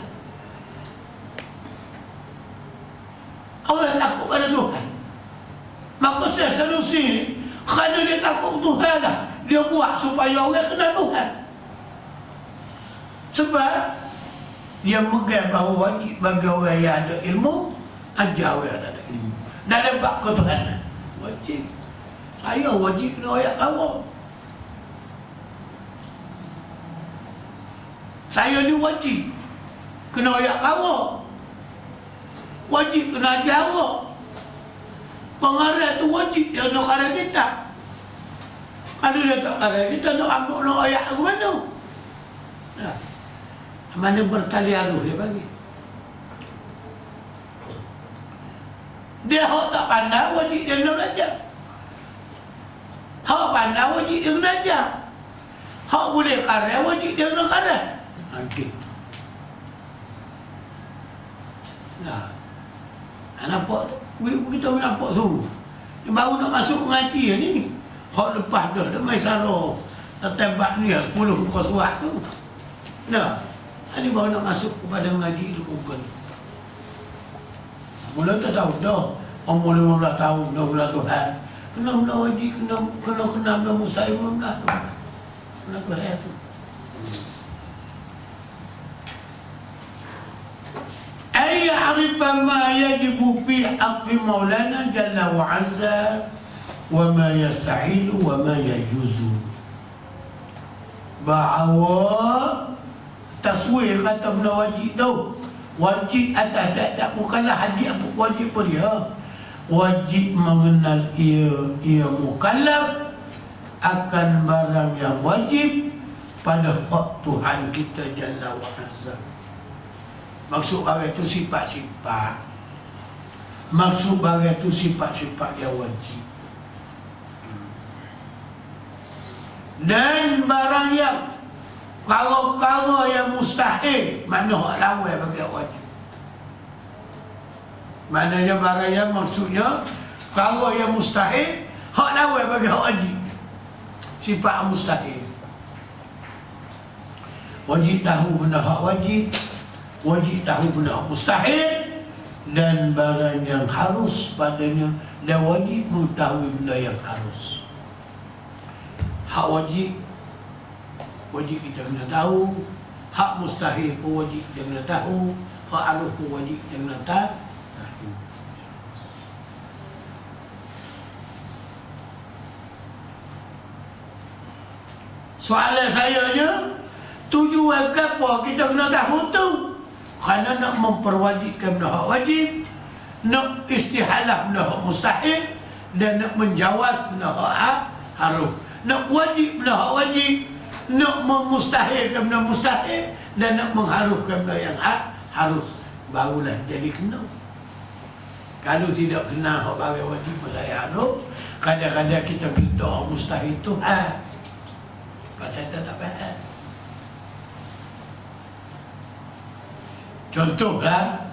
Orang takut pada Tuhan. Maka Syekh Sanusi ni, kerana dia takut Tuhan lah, dia buat supaya orang kenal Tuhan. Sebab dia megang bahawa wajib bagi orang yang ada ilmu, ajar orang yang ada ilmu. Dalam bab ketuhanan, wajib. Saya wajib kena ayat awak. Saya ni wajib kena ayat awak. Wajib kena ajar awak. Pengarah tu wajib dia nak arah kita. Kalau dia tak arah kita, nak ambil nak ayat ke mana? Nah, mana bertali aluh dia bagi. Dia hak tak pandai, wajib dia kena belajar. Hak pandai, wajib dia kena ajar. Hak boleh karya, wajib dia kena karya. Gitu. Nah, nampak tu, kita nampak semua. Dia baru nak masuk mengaji ni. Hak lepas dah, dia main sarah. Tembak ni 10 muka surat tu. Nah, ini baru nak masuk kepada mengaji ilmu bukan. Mula tak tahu dah. Umur 15 tahun, dah mula Tuhan. Kena benda wajib, kena benda mustahil, benda Tuhan tu. Ay ya'rifa ma yajibu fi haqqi Maulana Jalla wa Azza wa ma yastahilu wa ma yajuzu. Bahawa taswir kata benda wajib tu. Wajib atas tak bukanlah haji apa wajib pun dia. Wajib mengenal ia mukallaf akan barang yang wajib pada hak Tuhan kita Jalla wa Azza. Maksud barang itu sifat-sifat. Maksud barang itu sifat-sifat yang wajib. Dan barang yang kalau yang mustahil, mana hak lawan bagi hak wajib. Maknanya barang yang maksudnya kalau yang mustahil, hak lawan bagi hak wajib. Sifat mustahil. Wajib tahu benda hak wajib, wajib tahu benda mustahil, dan barang yang harus padanya, dan wajib mengetahui benda yang harus. Hak wajib kita kena tahu, hak mustahil pun wajib dia kena tahu, hak harus pun wajib dia kena tahu. Soalan sayanya, tujuan apa kita kena tahu tu? Kerana nak memperwajibkan benda hak wajib, nak istihalah benda hak mustahil, dan nak menjawaz benda hak harus. Nak wajib benda hak wajib, nak memustahilkan benda mustahil, dan nak mengharuskan benda yang harus. Barulah jadi kena. Kalau tidak kena hak barang wajib saya harus, kadang-kadang kita doa mustahil Tuhan. Pasal kita tak faham. Contohlah,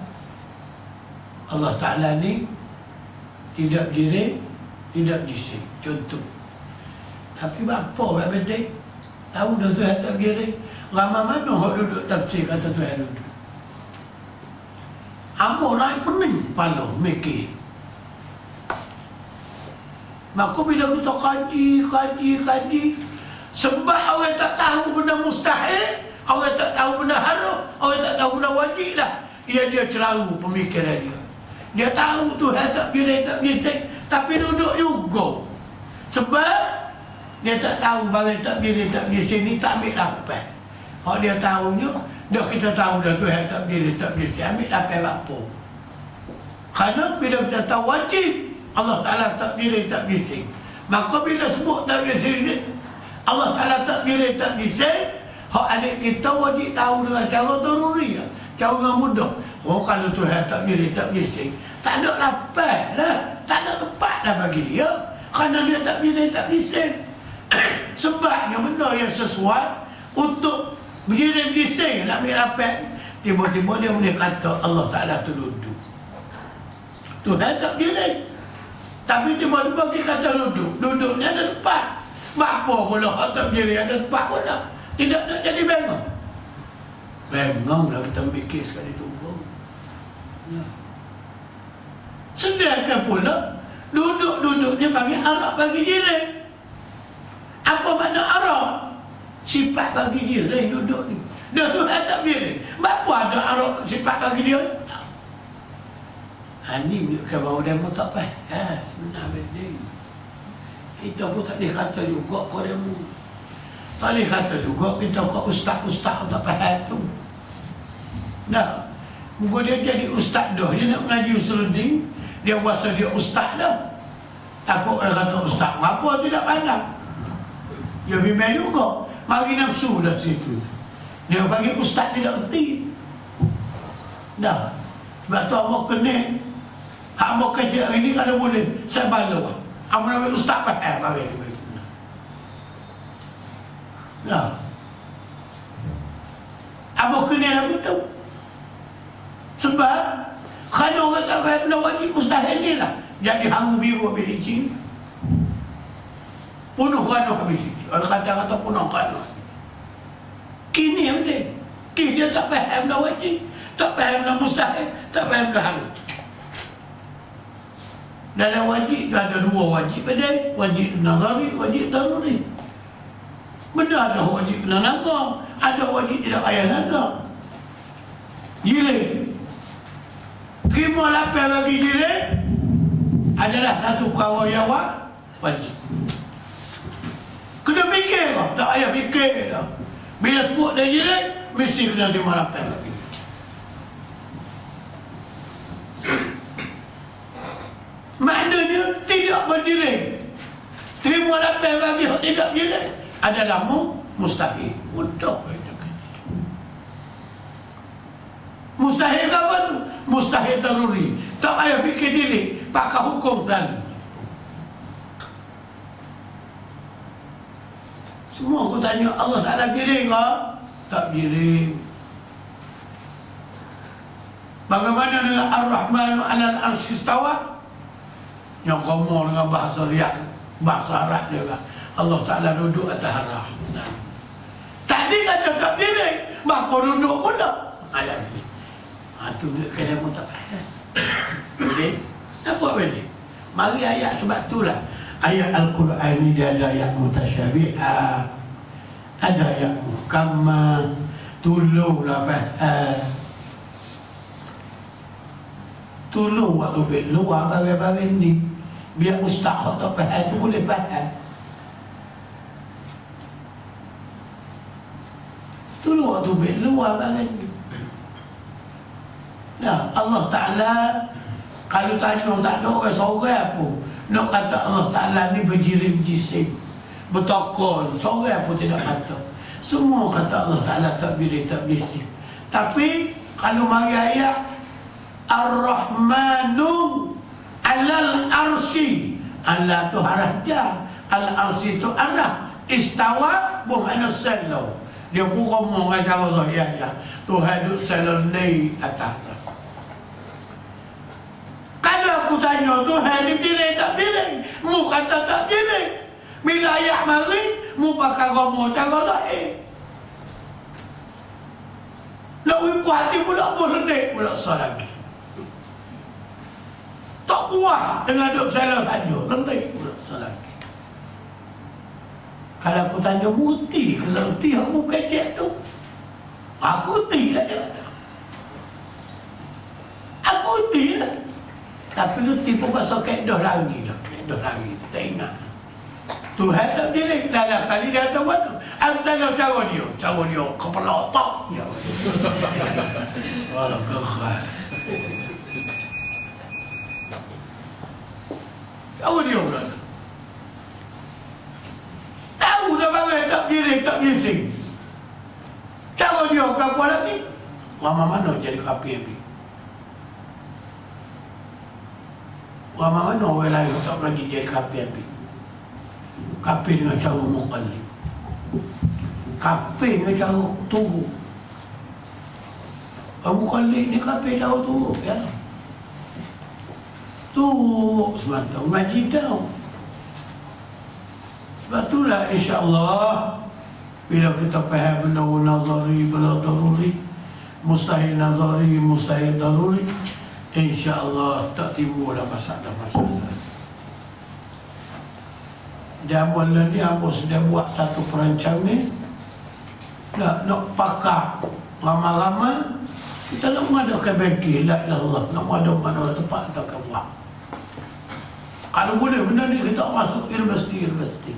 Allah Ta'ala ni tidak jiring, tidak jising. Contoh. Tapi apa orang bedek? Tahu dah Tuhan tak jiring. Ramai mana orang duduk tafsir kata Tuhan duduk? Amor naik pening kepala, mikir. Maka bila kita kaji, sebab orang tak tahu benda mustahil, orang tak tahu benda haram, orang tak tahu benda wajib lah. Dia celaru pemikiran dia. Dia tahu Tuhan tak pilih, tak bising, tapi duduk juga. Sebab dia tak tahu barang tak pilih, tak bising ni tak ambil lapan. Kalau dia tahunya, dah kita tahu dah Tuhan tak pilih, tak bising, ambil lapan apa. Kerana bila kita tahu wajib, Allah Ta'ala tak pilih, tak bising. Maka bila sebut tak bising, Allah Ta'ala tak pilih, tak bising, hak adik kita wajib tahu dengan cara daruri, cara dengan mudah. Oh, kalau Tuhan tak pilih, tak bising, tak ada lapan lah, tak ada tempat lah bagi dia. Kerana dia tak pilih, tak bising. Sebabnya benda yang sesuai untuk berdiri bising, nak ambil lapan, tiba-tiba dia boleh kata Allah Ta'ala tu duduk. Tuhan tak pilih, tapi tiba-tiba dia kata duduk. Duduk ni ada tempat. Apa pula tak berdiri ada tempat pula. Tidak nak jadi bengong. Bengong lah kita mikir sekali tunggu. Sedangkan pula duduk dia panggil Arab bagi diri. Apa makna Arab? Sifat bagi diri duduk ni. Dah Tuhan tak berdiri. Apa ada Arab sifat bagi dia? Ini menunjukkan bahawa dia pun tak faham. Sebenarnya berdiri. Kita pun tak boleh kata juga kau demo. Tak boleh kata juga kita kau ustaz-ustaz tak faham tu. Nah, muka dia jadi ustaz dah. Dia nak mengaji usuluddin, dia rasa dia ustaz dah. Takut orang kata ustaz, apa tidak pandang. Dia bimbang juga. Mari nafsu dah situ. Dia panggil ustaz tidak erti. Dah. Sebab tu abang kena. Abang kerja hari ni kalau boleh, saya balu. Apa nama ustaz faham bagi dia. Nah. Apa kena nak betul? Sebab kerana orang tak faham benda wajib mustahil ni lah. Jadi hangu biru habis licin. Punuh kerana habis licin. Orang kata punuh kerana. Kini yang penting. Kini dia tak faham benda wajib, tak faham benda mustahil, tak faham benda hangu. Dalam wajib tu ada dua wajib bedai, wajib nazari, wajib daruri. Benda ada wajib kena nazar, ada wajib tidak payah nazar. Jiling. Terima lapan bagi jiling adalah satu perkara yang wajib. Kena fikir lah, tak payah fikir dah. Bila sebut dia jiling, mesti kena terima lapan bagi. Maknanya tidak berdiri. Terima lapan bagi yang tidak berdiri adalah mustahil. Mudah itu. Mustahil apa tu? Mustahil daruri. Tak payah fikir diri, pakai hukum selalu. Semua aku tanya Allah Ta'ala giring ke? Tak giring. Bagaimana dengan Ar-Rahmanu 'alal 'arsy istawa? Yang ngomong dengan bahasa riak, bahasa Arab dia kan. Allah Ta'ala duduk atas arah. Tadi kata tak diri, bapa duduk pula. Ayat ini. Itu dia kena pun tak faham. Boleh? Apa boleh? Mari ayat sebab itulah. Ayat Al-Quran ni dia ada ayat mutasyabihat, ada ayat mukammal. Tolonglah faham. Tolong waktu bil luar barang-barang ni. Biar ustaz tak faham tu boleh faham. Tu luar tu luar barang ni. Nah, Allah Ta'ala kalau tanya tak ada orang seorang pun nak kata Allah Ta'ala ni berjirim jisim, bertokol, seorang pun tidak kata. Semua kata Allah Ta'ala tak jisim. Tapi kalau mari ayat Ar-Rahmanu alal arsi, Allah tu haraja, al-arsi tu arah, istawa bermakna salau. Dia pun ngomong acara saya ya, Tuhan duk salau ni atas. Kalau aku tanya Tuhan ni pilih tak pilih, mu kata tak pilih. Bila ayat mari, mu pakai ngomong cara saya. Nak ikut hati pula boleh pula lagi. Tak puas dengan duk salah saja, rendai pula lagi. Kalau aku tanya muti, kalau ti kamu kecek tu, aku ti lah dia kata. Aku ti lah. Tapi ti pun pasal kedah lari lah, kedah lari, tak ingat. Tuhan tak pilih, dah kali dia tahu tu. Aku salah cara dia kepala otak dia. Walau kekal. Tahu dia kan? Tahu dah barang tak pilih, tak bising. Cara dia apa lagi? Lama mana jadi kapi habis? Lama mana orang lain tak lagi jadi kapi habis? Kapi dengan cara muqallib. Kapi dengan cara turun. Muqallib ni kapi cara turun ya. Turun semata, ngaji dah. Sebab itulah insya-Allah bila kita faham benda nazari bila daruri, mustahil nazari, mustahil daruri, insya-Allah tak timbul masalah-masalah. Dan mula ni Abu sudah buat satu perancangan nak pakar lama-lama kita nak mengadakan bengkel la ilaha illallah, nak ada mana tempat kita akan buat. Kalau boleh benda ni kita masuk universiti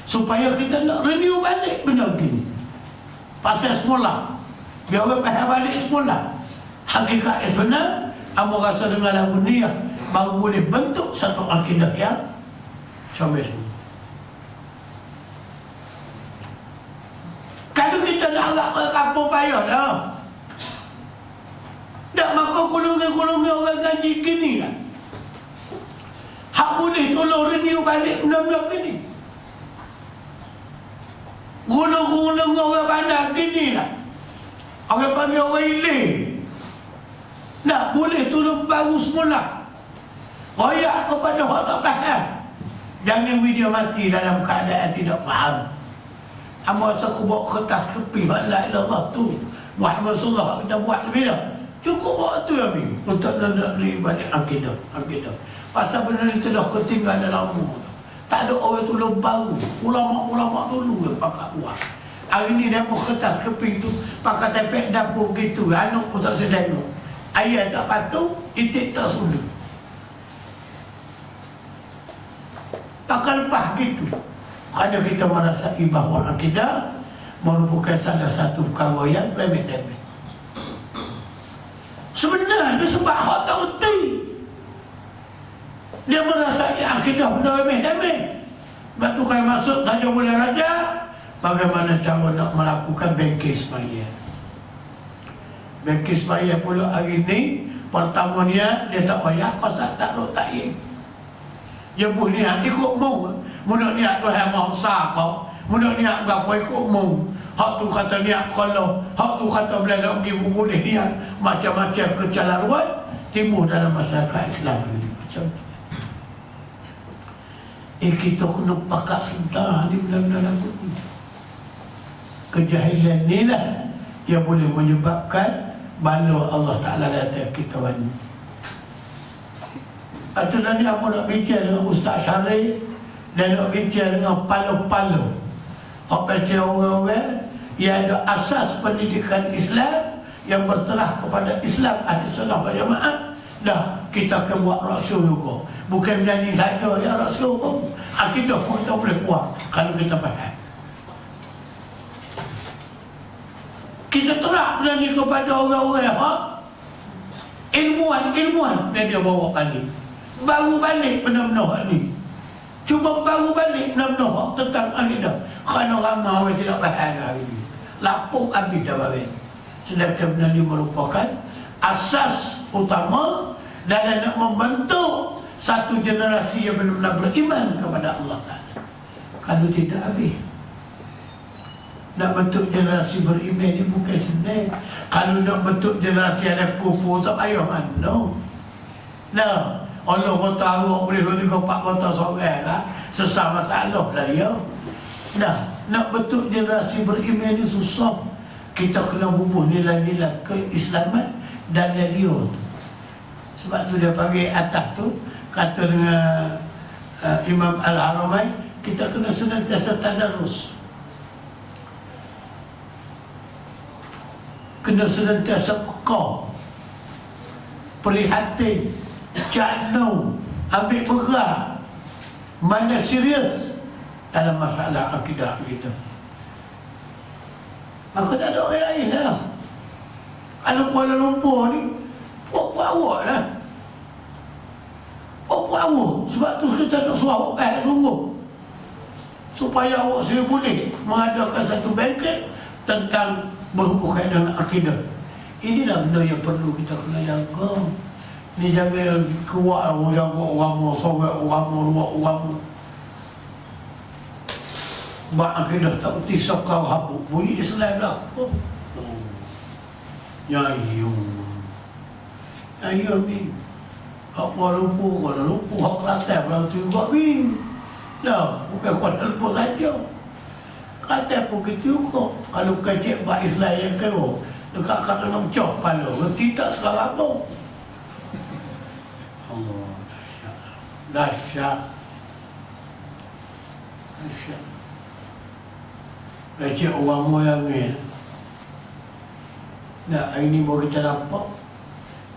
supaya kita nak renew balik benda begini pasal semula, biar orang faham balik semula hakikat sebenar. Amu rasa dengan lagu ni baru boleh bentuk satu akidah yang comel semua. Kalau kita nak agak ke kampung payah dah, tak maka golongan-golongan orang ngaji gini lah hak boleh tolong renew balik benda-benda gini. Golongan-golongan orang bandar gini lah, orang panggil orang ilir, nak boleh tolong baru semula. Royak kepada orang tak faham. Jangan video mati dalam keadaan tidak faham. Amu rasa aku bawa kertas tepi la ilaha illallah tu Muhammad Rasulullah kita buat lebih dah. Cukup bawa tu Abi untuk nak balik akidah. Pasal benda ni telah ketinggalan lama. Tak ada orang tolong baru. Ulama-ulama dulu yang pakai buat. Hari ni dia pun kertas keping tu pakai tepek dapur gitu. Anak pun tak sedang. Ayah tak patuh, itik tak sudut. Pakai lepas gitu. Kerana kita merasai bahawa akidah merupakan salah satu perkara yang remeh-temeh. Sebenarnya sebab hak tak erti. Dia merasai akidah benda remeh-temeh. Sebab tu kalau masuk saja boleh raja, bagaimana cara nak melakukan bengkel semaya. Bengkel semaya pula hari ni, pertamanya dia tak payah kosak tak rok tak ye. Dia pun niat ikut mu. Mudah niat Tuhan maha besar kau. Mudah niat berapa ikut mu. Hak tu kata niat kalau, hak tu kata boleh nak pergi boleh niat. Macam-macam kecelaruan timbul dalam masyarakat Islam ini. Macam kita kena pakat sedar ni benda-benda lagu ni. Kejahilan ni lah yang boleh menyebabkan bala Allah Ta'ala datang kita banyak. Itu nanti aku nak bincang dengan Ustaz Syarif dan nak bincang dengan palo-palo. Apa orang-orang yang ada asas pendidikan Islam yang berterah kepada Islam Ahli Sunnah wal Jamaah. Dah kita akan buat rasul juga. Bukan menyanyi saja ya rasul pun. Akidah pun kita boleh buat kalau kita faham. benda ni kepada orang-orang ilmuwan dia bawa balik. Baru balik benda-benda ni. Cuba baru balik benda-benda tentang akidah. Kerana ramai orang tidak faham hari ni. Lapuk habis dah balik. Sedangkan benda ni merupakan asas utama dalam nak membentuk satu generasi yang benar-benar beriman kepada Allah Ta'ala. Kalau tidak habis. Nak bentuk generasi beriman ni bukan senang. Kalau nak bentuk generasi ada kufur tak payah mana. Nah, Allah bertaruh boleh 2-3-4 botol seorang lah. Sesama masalah lah dia. Nah, nak bentuk generasi beriman ni susah. Kita kena bubuh nilai-nilai keislaman dan dia tu. Sebab tu dia panggil atas tu, kata dengan Imam Al-Haramain, kita kena senantiasa tadarus. Kena senantiasa peka, prihatin, jadau, ambil berat, mana serius dalam masalah akidah kita. Maka tak ada orang lain lah. Kalau Kuala Lumpur ni puak-puak awak lah. Puak-puak awak. Sebab tu kita nak suruh awak baik sungguh, supaya awak sendiri boleh mengadakan satu bengkel tentang berhubungan dengan akidah. Inilah benda yang perlu kita kena jaga. Ni jangan kuat jaga orang mau sorang orang mau luar orang mau. Bak akidah tak uti sokau habuk bunyi Islam lah kau. Ya iyo. Ya iyo min. Hak Kuala Lumpur, hak Kelantan pula tu juga min. Dah, bukan Kuala Lumpur saja. Kata pun gitu kok. Kalau kecil bak Islam yang kau dekat kena mencah kepala. Tidak sekarang tu. Allah, dahsyat. Kecil orang moyang ni. Nah, hari ni baru kita nampak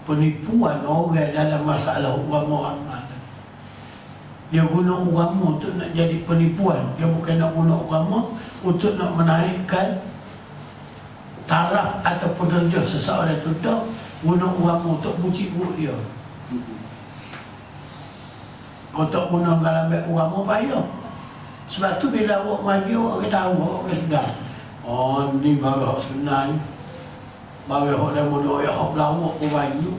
penipuan orang dalam masalah agama. Dia guna agama untuk nak jadi penipuan. Dia bukan nak guna agama untuk nak menaikkan taraf ataupun derajat seseorang itu. Dah guna agama untuk bucik-bucik dia. Kau tak guna dalam agama payah. Sebab tu bila awak maju, awak tahu, awak sedar. Oh, ni baru hak sebenar ni. Baru hak dah muda, hak belawak pun banyak.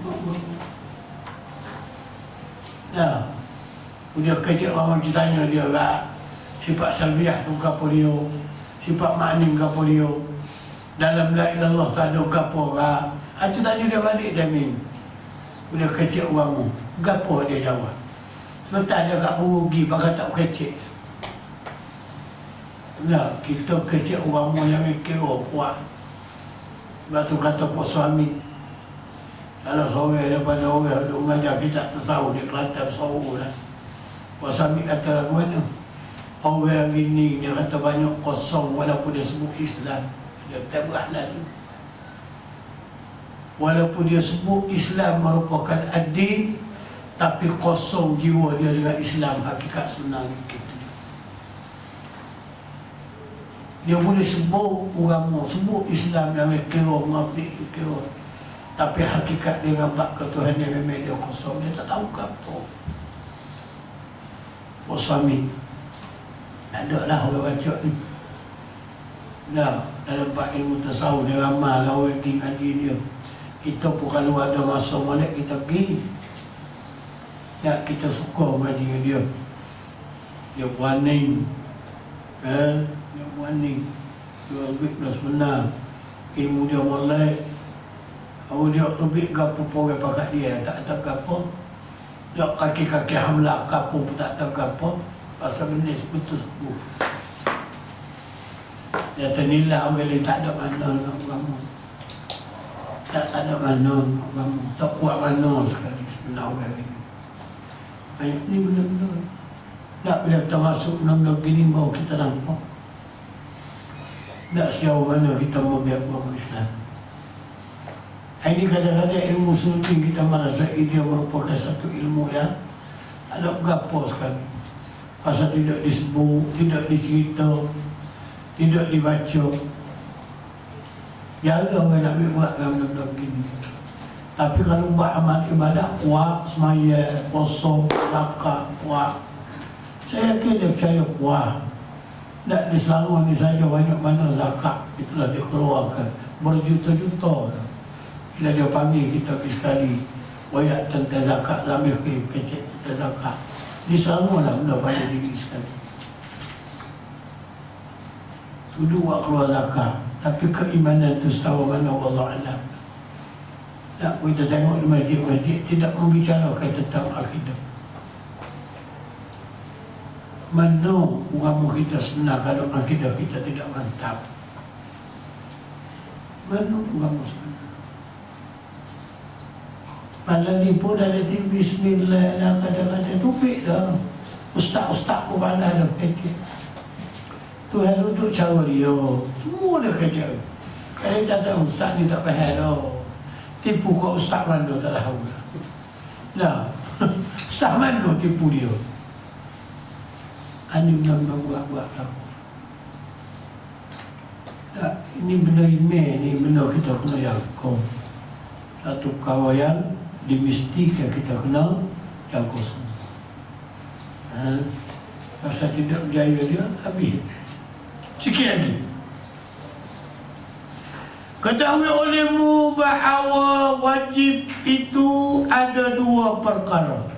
Nah, dia kecil orang tanya dia lah, sifat salbiah tu apa dia, sifat maknim apa dia, dalam la ilaha illallah tak ada apa lah. Itu tanya dia balik jamin. Dia kecil orang tu, apa dia jawab. Sebentar dia tak rugi, bakal tak kecil. Nah, kita kecil orang mu yang mikir kuat. Sebab tu kata pak suami, salah seorang daripada orang duk mengajar kita tasawuf di Kelantan Sarawak lah. Pak suami kata lagu mana? Orang ini dia kata banyak kosong walaupun dia sebut Islam. Dia tak berakhlak tu. Walaupun dia sebut Islam merupakan ad-din, tapi kosong jiwa dia dengan Islam hakikat sunnah kita. Dia boleh sebut agama, sebut Islam yang kira mengerti kira, tapi hakikat dia nampak ke Tuhan yang memang dia kosong. Dia tak tahu ke apa. Oh suami, tak ada lah orang baca ni. Dah, dalam bab ilmu tasawuf dia ramai lah orang pergi ngaji dia. Kita pun kalau ada masa molek kita pergi. Tak, kita suka ngaji dengan dia. Dia warning. Dia warning. Dia ambil sebenar. Ilmu dia molek. Kalau dia tubik gapo pun orang pakat dia. Tak tahu gapo. Dia kaki-kaki hamlah kapung pun tak tahu gapo. Pasal benda betul sebut. Dia ternilai orang lain tak ada mana dengan agama. Tak ada mana dengan agama. Tak kuat mana sekali sebenar orang ini. Banyak ni benda-benda. Tak bila kita masuk benda-benda begini baru kita nampak. Tak sejauh mana kita membiak agama Islam. Ini kadang-kadang ilmu sunni kita merasai dia merupakan satu ilmu yang tak ada berapa sekali. Pasal tidak disebut, tidak dicerita, tidak dibaca. Jarang orang nak ambil berat dengan benda-benda begini. Tapi kalau buat amal ibadah kuat, semaya, kosong, zakat, kuat, saya yakin dia percaya kuat. Tak di Selangor ni saja banyak mana zakat itulah dia keluarkan berjuta-juta. Bila dia panggil kita pergi sekali wayak tentang zakat, zamir kecil tentang zakat. Di Selangor lah benda banyak tinggi sekali. Sudah buat keluar zakat, tapi keimanan itu setahu mana Allah Alam. Tak, kita tengok di masjid-masjid tidak membicarakan tentang akidah. Mana agama kita sebenar kalau akidah kita tidak mantap? Mana agama sebenar? Malah ni pun ada TV Bismillah lah, kadang-kadang tupik dah. Ustaz-ustaz pun pandai dah kecil. Tuhan duduk cara dia, semua dah kerja. Kalau tak tahu ustaz ni tak faham dah. Tipu kau ustaz mana tak tahu dah. Nah, ustaz mana tipu dia? Ini benda-benda buat-buat tau. Tak, ini benda email ni, benda kita kena yakin. Satu kawayan dimestikan kita kena yakin semua. Pasal tidak berjaya dia, habis. Sikit lagi. Ketahui olehmu bahawa wajib itu ada dua perkara.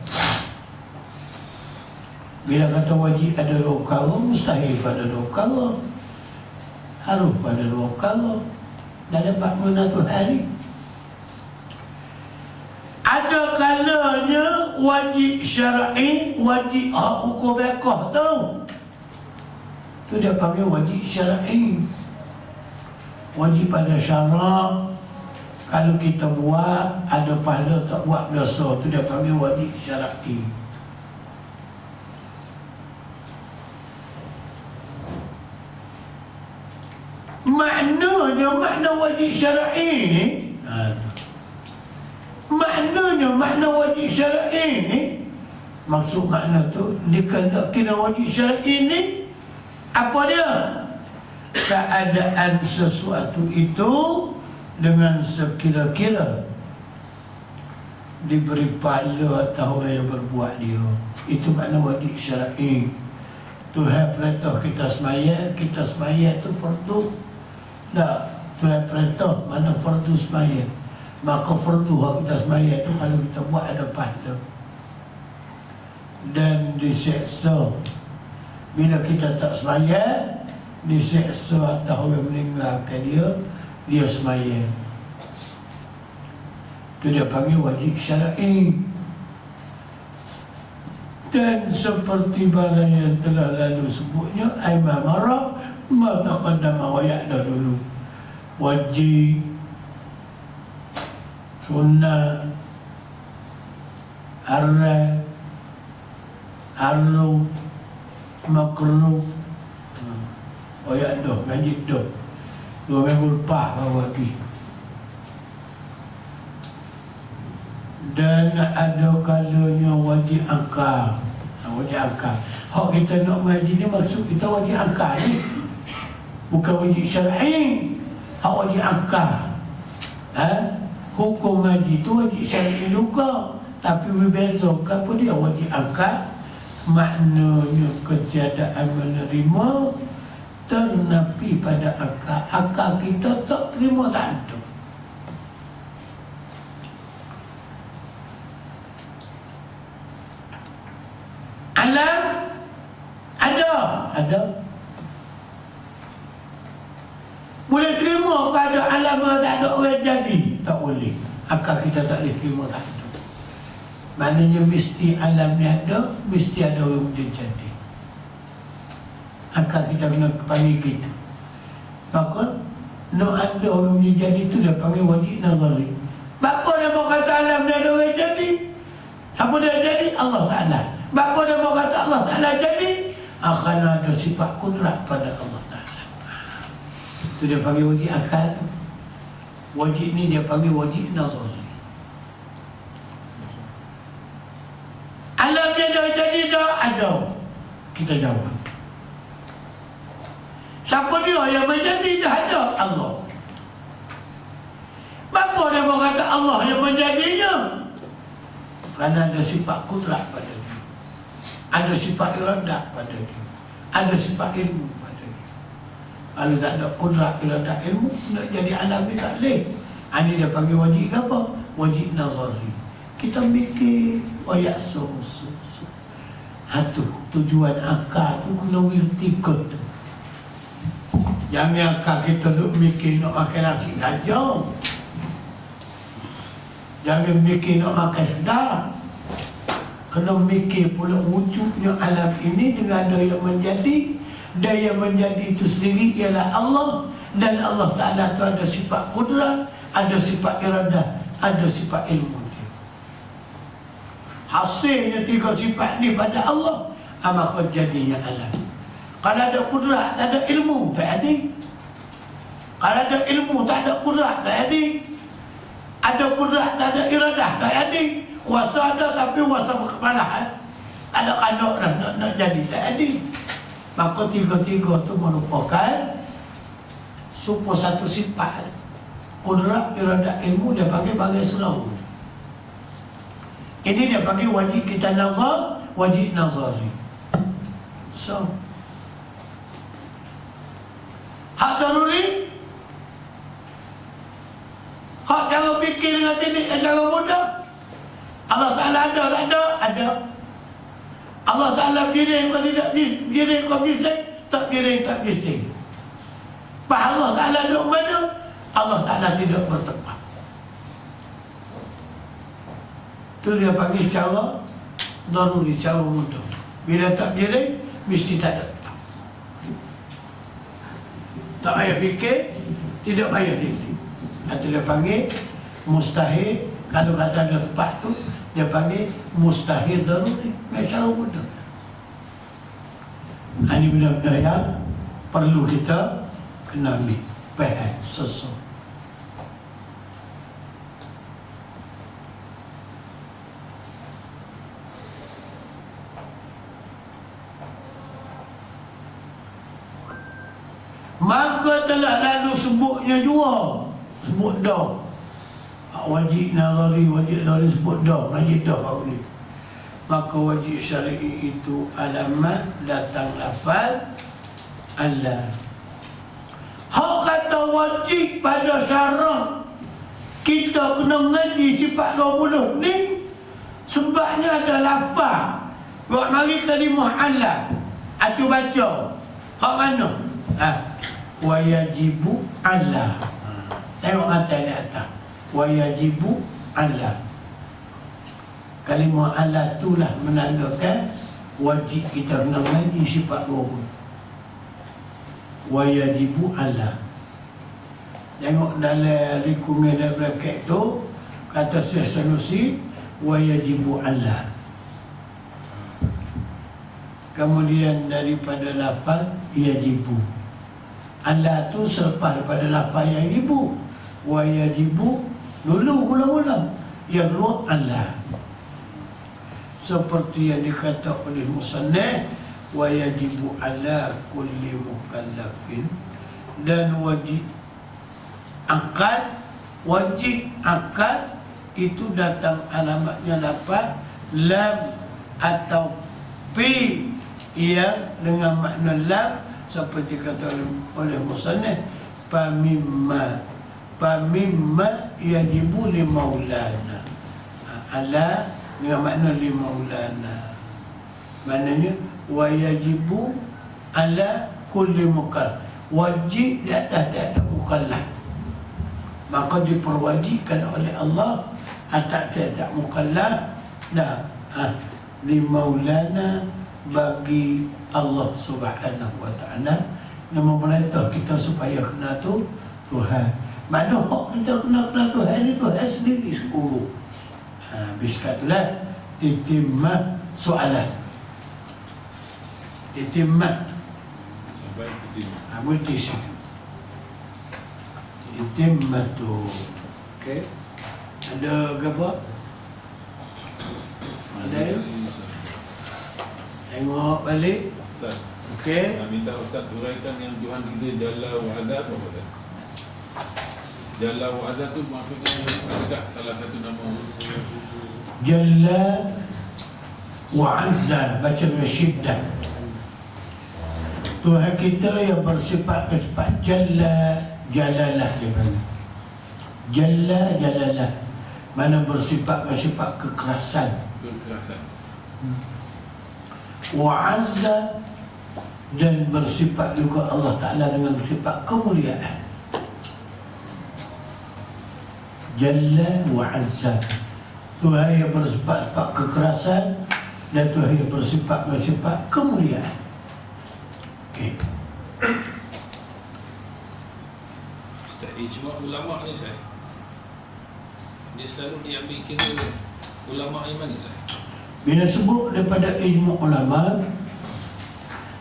Bila kata wajib ada dua perkara, mustahil pada dua perkara. Harus pada dua perkara. Dalam 40 hari. Ada kalanya wajib syar'i, wajib hukum fiqh tau. Itu dia panggil wajib syar'i. Wajib pada syarak. Kalau kita buat ada pahala, tak buat dosa. Itu dia panggil wajib syar'i. Makna wajib syar'i ni, makna wajib syar'i ni, maksud makna tu dikehendaki wajib syar'i ni apa dia? Keadaan sesuatu itu dengan sekira-kira diberi pahala atau orang yang berbuat dia. Itu makna wajib syar'i. Tuhan perintah kita semaya itu fardu. Tak, Tuhan perintah mana fardu semaya. Maka fardu hak kita semaya itu kalau kita buat ada pahala. Dan diseksa bila kita tak semaya, diseksa atau orang meninggalkan dia semaya. Itu dia panggil wajib syar'i. Dan seperti mana yang telah lalu sebutnya, aima marah ma taqaddama wa ya'da dulu. Wajib, sunnah, haram, haram, makruh. Oh ya dah, majid dah. 2 minggu lepas baru habis. Dan ada kalanya wajib akal. Wajib akal. Hak kita nak mengaji ni maksud kita wajib akal ni. Bukan wajib syar'i. Hak wajib akal. Hukum mengaji tu wajib syar'i juga. Tapi berbeza. Apa dia wajib akal? Maknanya ketiadaan menerima ternapi pada akal. Akal kita tak terima, tak ada. Alam ada. Boleh terima kalau ada alam tak ada orang jadi? Tak boleh. Akal kita tak boleh terima, tak ada. Maknanya mesti alam ni ada, mesti ada orang jadi. Akal kita kena panggil kita. Maka nak ada orang jadi tu dia panggil wajib nazari. Bapa dia mau kata alam ni ada orang jadi? Siapa dia jadi? Allah Ta'ala. Bapa dia mau kata Allah Ta'ala jadi? Akan ada sifat kudrat pada Allah Ta'ala. Itu dia panggil wajib akal. Wajib ni dia panggil wajib nazari. Alam dia dah jadi dah ada. Kita jawab. Siapa dia yang menjadi dah ada? Allah. Kenapa dia berkata Allah yang menjadinya? Kerana ada sifat kudrat pada dia, ada sifat iradah pada dia, ada sifat ilmu pada dia. Kalau tak ada kudrat, iradah, ilmu, nak jadi alam ni tak boleh. Ini dia panggil wajib apa? Wajib nazari. Kita mikir wayak tu tujuan akal tu kena wirti kot tu. Jangan akal kita duk mikir nak makan nasi saja. Jangan mikir nak makan sedap. Kena mikir pula wujudnya alam ini dengan daya menjadi. Daya menjadi itu sendiri ialah Allah. Dan Allah Ta'ala tu ada sifat kudrat, ada sifat iradah, ada sifat ilmu dia. Hasilnya tiga sifat ni pada Allah, maka jadinya alam. Kalau ada kudrat, tak ada ilmu, tak ada. Kalau ada ilmu, tak ada kudrat, tak ada. Ada kudrat, tak ada iradah, tak ada. Kuasa ada tapi kuasa berkepala. Ada kandok nak jadi, tak ada. Maka tiga-tiga tu merupakan supaya satu sifat. Kudrat, iradah, ilmu dia panggil bagai selau. Ini dia panggil wajib kita nazar, wajib nazari. So, hak daruri, hak cara fikir dengan teknik yang cara mudah. Allah Ta'ala ada, tak ada? Ada. Allah Ta'ala berdiri kau tidak berdiri kau bising, tak berdiri tak bising. Pak Allah Ta'ala duduk mana? Allah Ta'ala tidak bertempat. Itu dia panggil secara daruri, secara mudah. Bila tak berdiri, mesti tak ada tempat. Tak payah fikir, tidak payah fikir. Itu dia panggil mustahil. Kalau kata ada tempat tu, dia panggil mustahil daruri. Secara mudah. Ini benda-benda yang perlu kita kena ambil faham sesuatu. Maka telah lalu sebutnya juga, sebut dah wajib nazari, wajib nazari sebut dah, wajib dah baru ni. Maka wajib syar'i itu alamat datang lafaz Allah. Hak kata wajib pada syarak kita kena mengaji sifat 20 ni sebabnya ada lafaz. Buat mari kalimah Allah. Aku baca. Hak mana? Wayajibu Allah. Tengok atas di atas. Wayajibu Allah. Kalimah Allah itulah menandakan wajib kita kena mengaji sifat 20. Wayajibu Allah. Tengok dalam lingkungan dan bracket tu kata Syekh Sanusi wayajibu Allah. Kemudian daripada lafaz yajibu. Allah tu selepas daripada lafaz yajibu. Wayajibu dulu mula-mula yang keluar Allah. Seperti yang dikata oleh musannif wayajibu ala kulli mukallafin, dan wajib akad, wajib akad itu datang alamatnya lafaz lam atau pi yang dengan makna lam seperti kata oleh musannif pamimma yajibu li maulana. Ala dengan makna li maulana, maknanya wayajibu ala kulli mukallaf, wajib di atas tiada mukallaf, maka diperwajibkan oleh Allah atas tiada mukallaf. Dah li maulana, bagi Allah Subhanahu wa ta'ala yang memerintah kita supaya kenal tu Tuhan. Mana hak kita kenal Tuhan ni Tuhan sendiri sepuluh. Habis katalah titimah soalan. Titimah sampai titimah. Berhenti situ. Titimah tu. Okey. Ada apa? Ada? Tengok balik. Ustaz, Okey. nak minta Ustaz uraikan yang Tuhan kita jalla wa ala apa kata? Jalla wa Azza tu maksudnya ada tak salah satu nama? Jalla wa Azza, baca dengan syiddah. Tuhan kita yang bersifat Jalla Jalalah dia mana? Jalla Jalalah, mana bersifat kekerasan. Wa Azza, dan bersifat juga Allah Ta'ala dengan sifat kemuliaan. Jalla wa Azza, Tuhan yang bersifat kekerasan dan Tuhan yang bersifat kemuliaan. Okey. Ustaz, ijma' ulama' ni Ustaz, dia selalu diambil kira ulama' yang mana Ustaz? Bila sebut daripada ijma' ulama,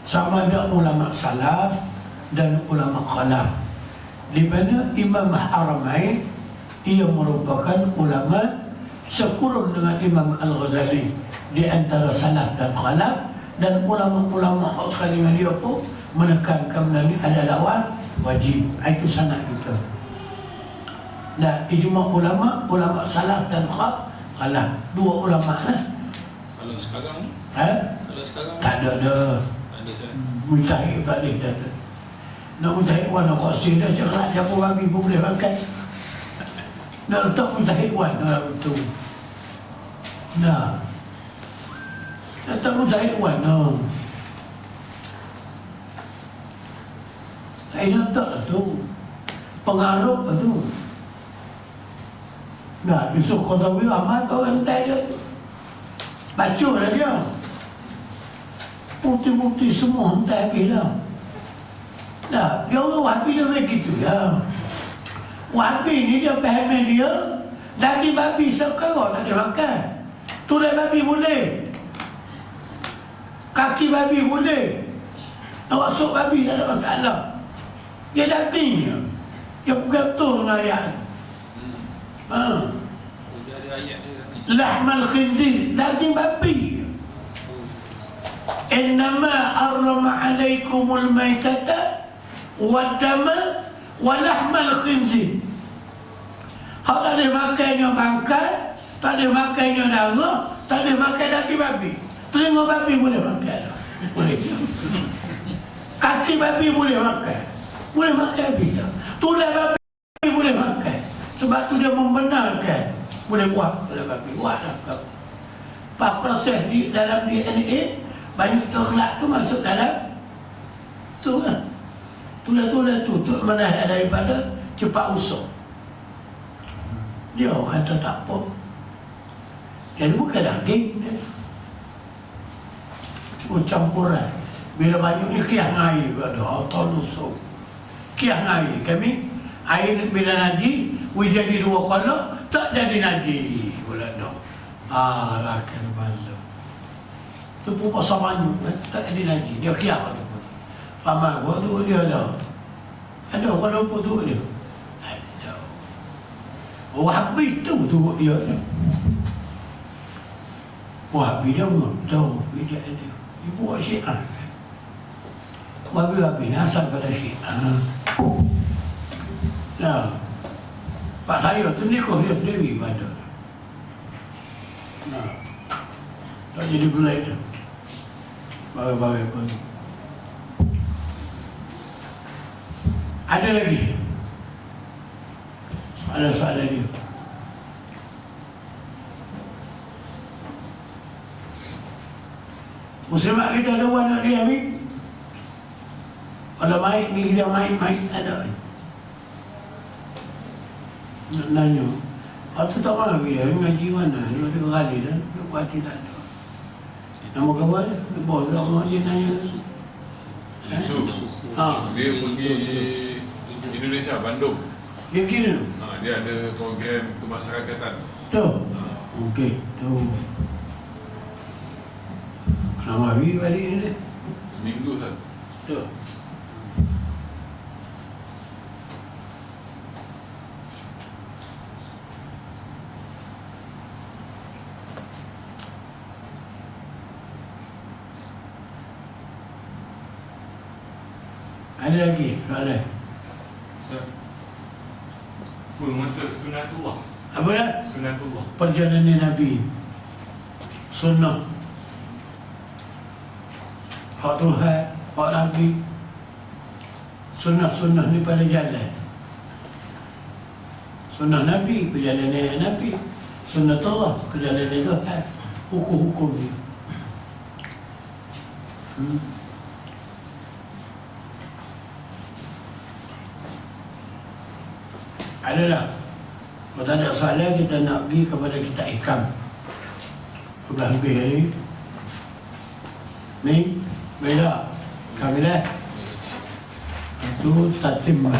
sama ada ulama' salaf dan ulama' khalaf. Di mana Imam Haramain ia merupakan ulama sekurun dengan Imam Al-Ghazali di antara salaf dan khalaf, dan ulama-ulama sekali dengan dia pun menekankan benda ni adalah wajib. Itu sanad kita. Nah, ijma' ulama salaf dan khalaf, dua ulama lah. Kalau sekarang ni? Kalau sekarang Tak ada dah. Tak ada Ustaz. Mujtahid tak ada. Nak mujtahid warna khasir dah, cakap campur babi pun boleh makan. Nak letak mujtahid warna betul. Nah, letak mujtahid warna. Tak letak lah tu. Pengaruh lah tu. Nah, Yusuf Qaradawi amat kau hentai dia tu. Baca lah dia. Bukti-bukti semua hentai habis lah. Nah, dia orang Wahabi dia begitu ya. Wahabi ni dia faham dia, daging babi sekarang tak ada makan. Tulang babi boleh, kaki babi boleh, awak sok babi tak ada masalah. Dia dagingnya, dia bukan betul dengan ayat. Dia ada ayat dia. Lahmal khinzir, daging babi. Innama harrama alaikumul maitata waddama walahmal khinzir. Hak tak boleh makannya bangkai, tak boleh makannya darah, tak boleh makan daging babi. Telinga babi boleh makan, boleh. Kaki babi boleh makan, boleh makan habis. Tulang babi boleh makan. Sebab tu dia membenarkan boleh buat tulang babi, buatlah kau. Proses di dalam DNA banyak coklat tu masuk dalam tu lah. Tulang-tulang tu untuk menahan daripada cepat usuk. Dia kata tak apa. Dia bukan daging dia. Cuma campuran. Bila banyak ni kiang air ada atau nusuk. Kiang air kami air bila najis jadi dua kala tak jadi najis pula dah. Akan bala. Tu pun pasal banyak tak jadi najis. Dia kiang tu. Paman gua tu dia dah. Ada orang lupa tu dia. Ada. Wahabi tu dia. Wahabi dia tahu dia ada. Dia buat Syiah. Wahabi ni asal pada Syiah. Nah, Pak saya tu nikah dia sendiri pada. Nah, tak jadi belai tu. Bagai-bagai pun. Ada lagi soalan dia. Muslimat kita ada anak dia Amin. Kalau main ni dia main ada. Nak nanya, tu tak mahu dia ngaji mana? Dia tu kali dah, dia buat tak ada. Nama kawan dia bawa tak mahu dia nanya. Yusuf. Dia pergi Indonesia, Bandung. Dia kira tu? Dia ada program kemasyarakatan. Tu? Okey, tu. Kenapa habis balik ni dia? Seminggu saja. Tu. Ada lagi soalan? Pun masa sunatullah. Apa dah? Sunatullah. Perjalanan Nabi. Sunnah. Hak Tuhan, hak Nabi. Sunnah-sunnah ni pada jalan. Sunnah Nabi, perjalanan Nabi. Sunnatullah, perjalanan Tuhan. Hukum-hukum ni. Ada tak? Kalau tak ada soalan, kita nak pergi kepada kitab Hikam. 11 lebih hari. Ni, beda. Kamilah. Itu tatimah.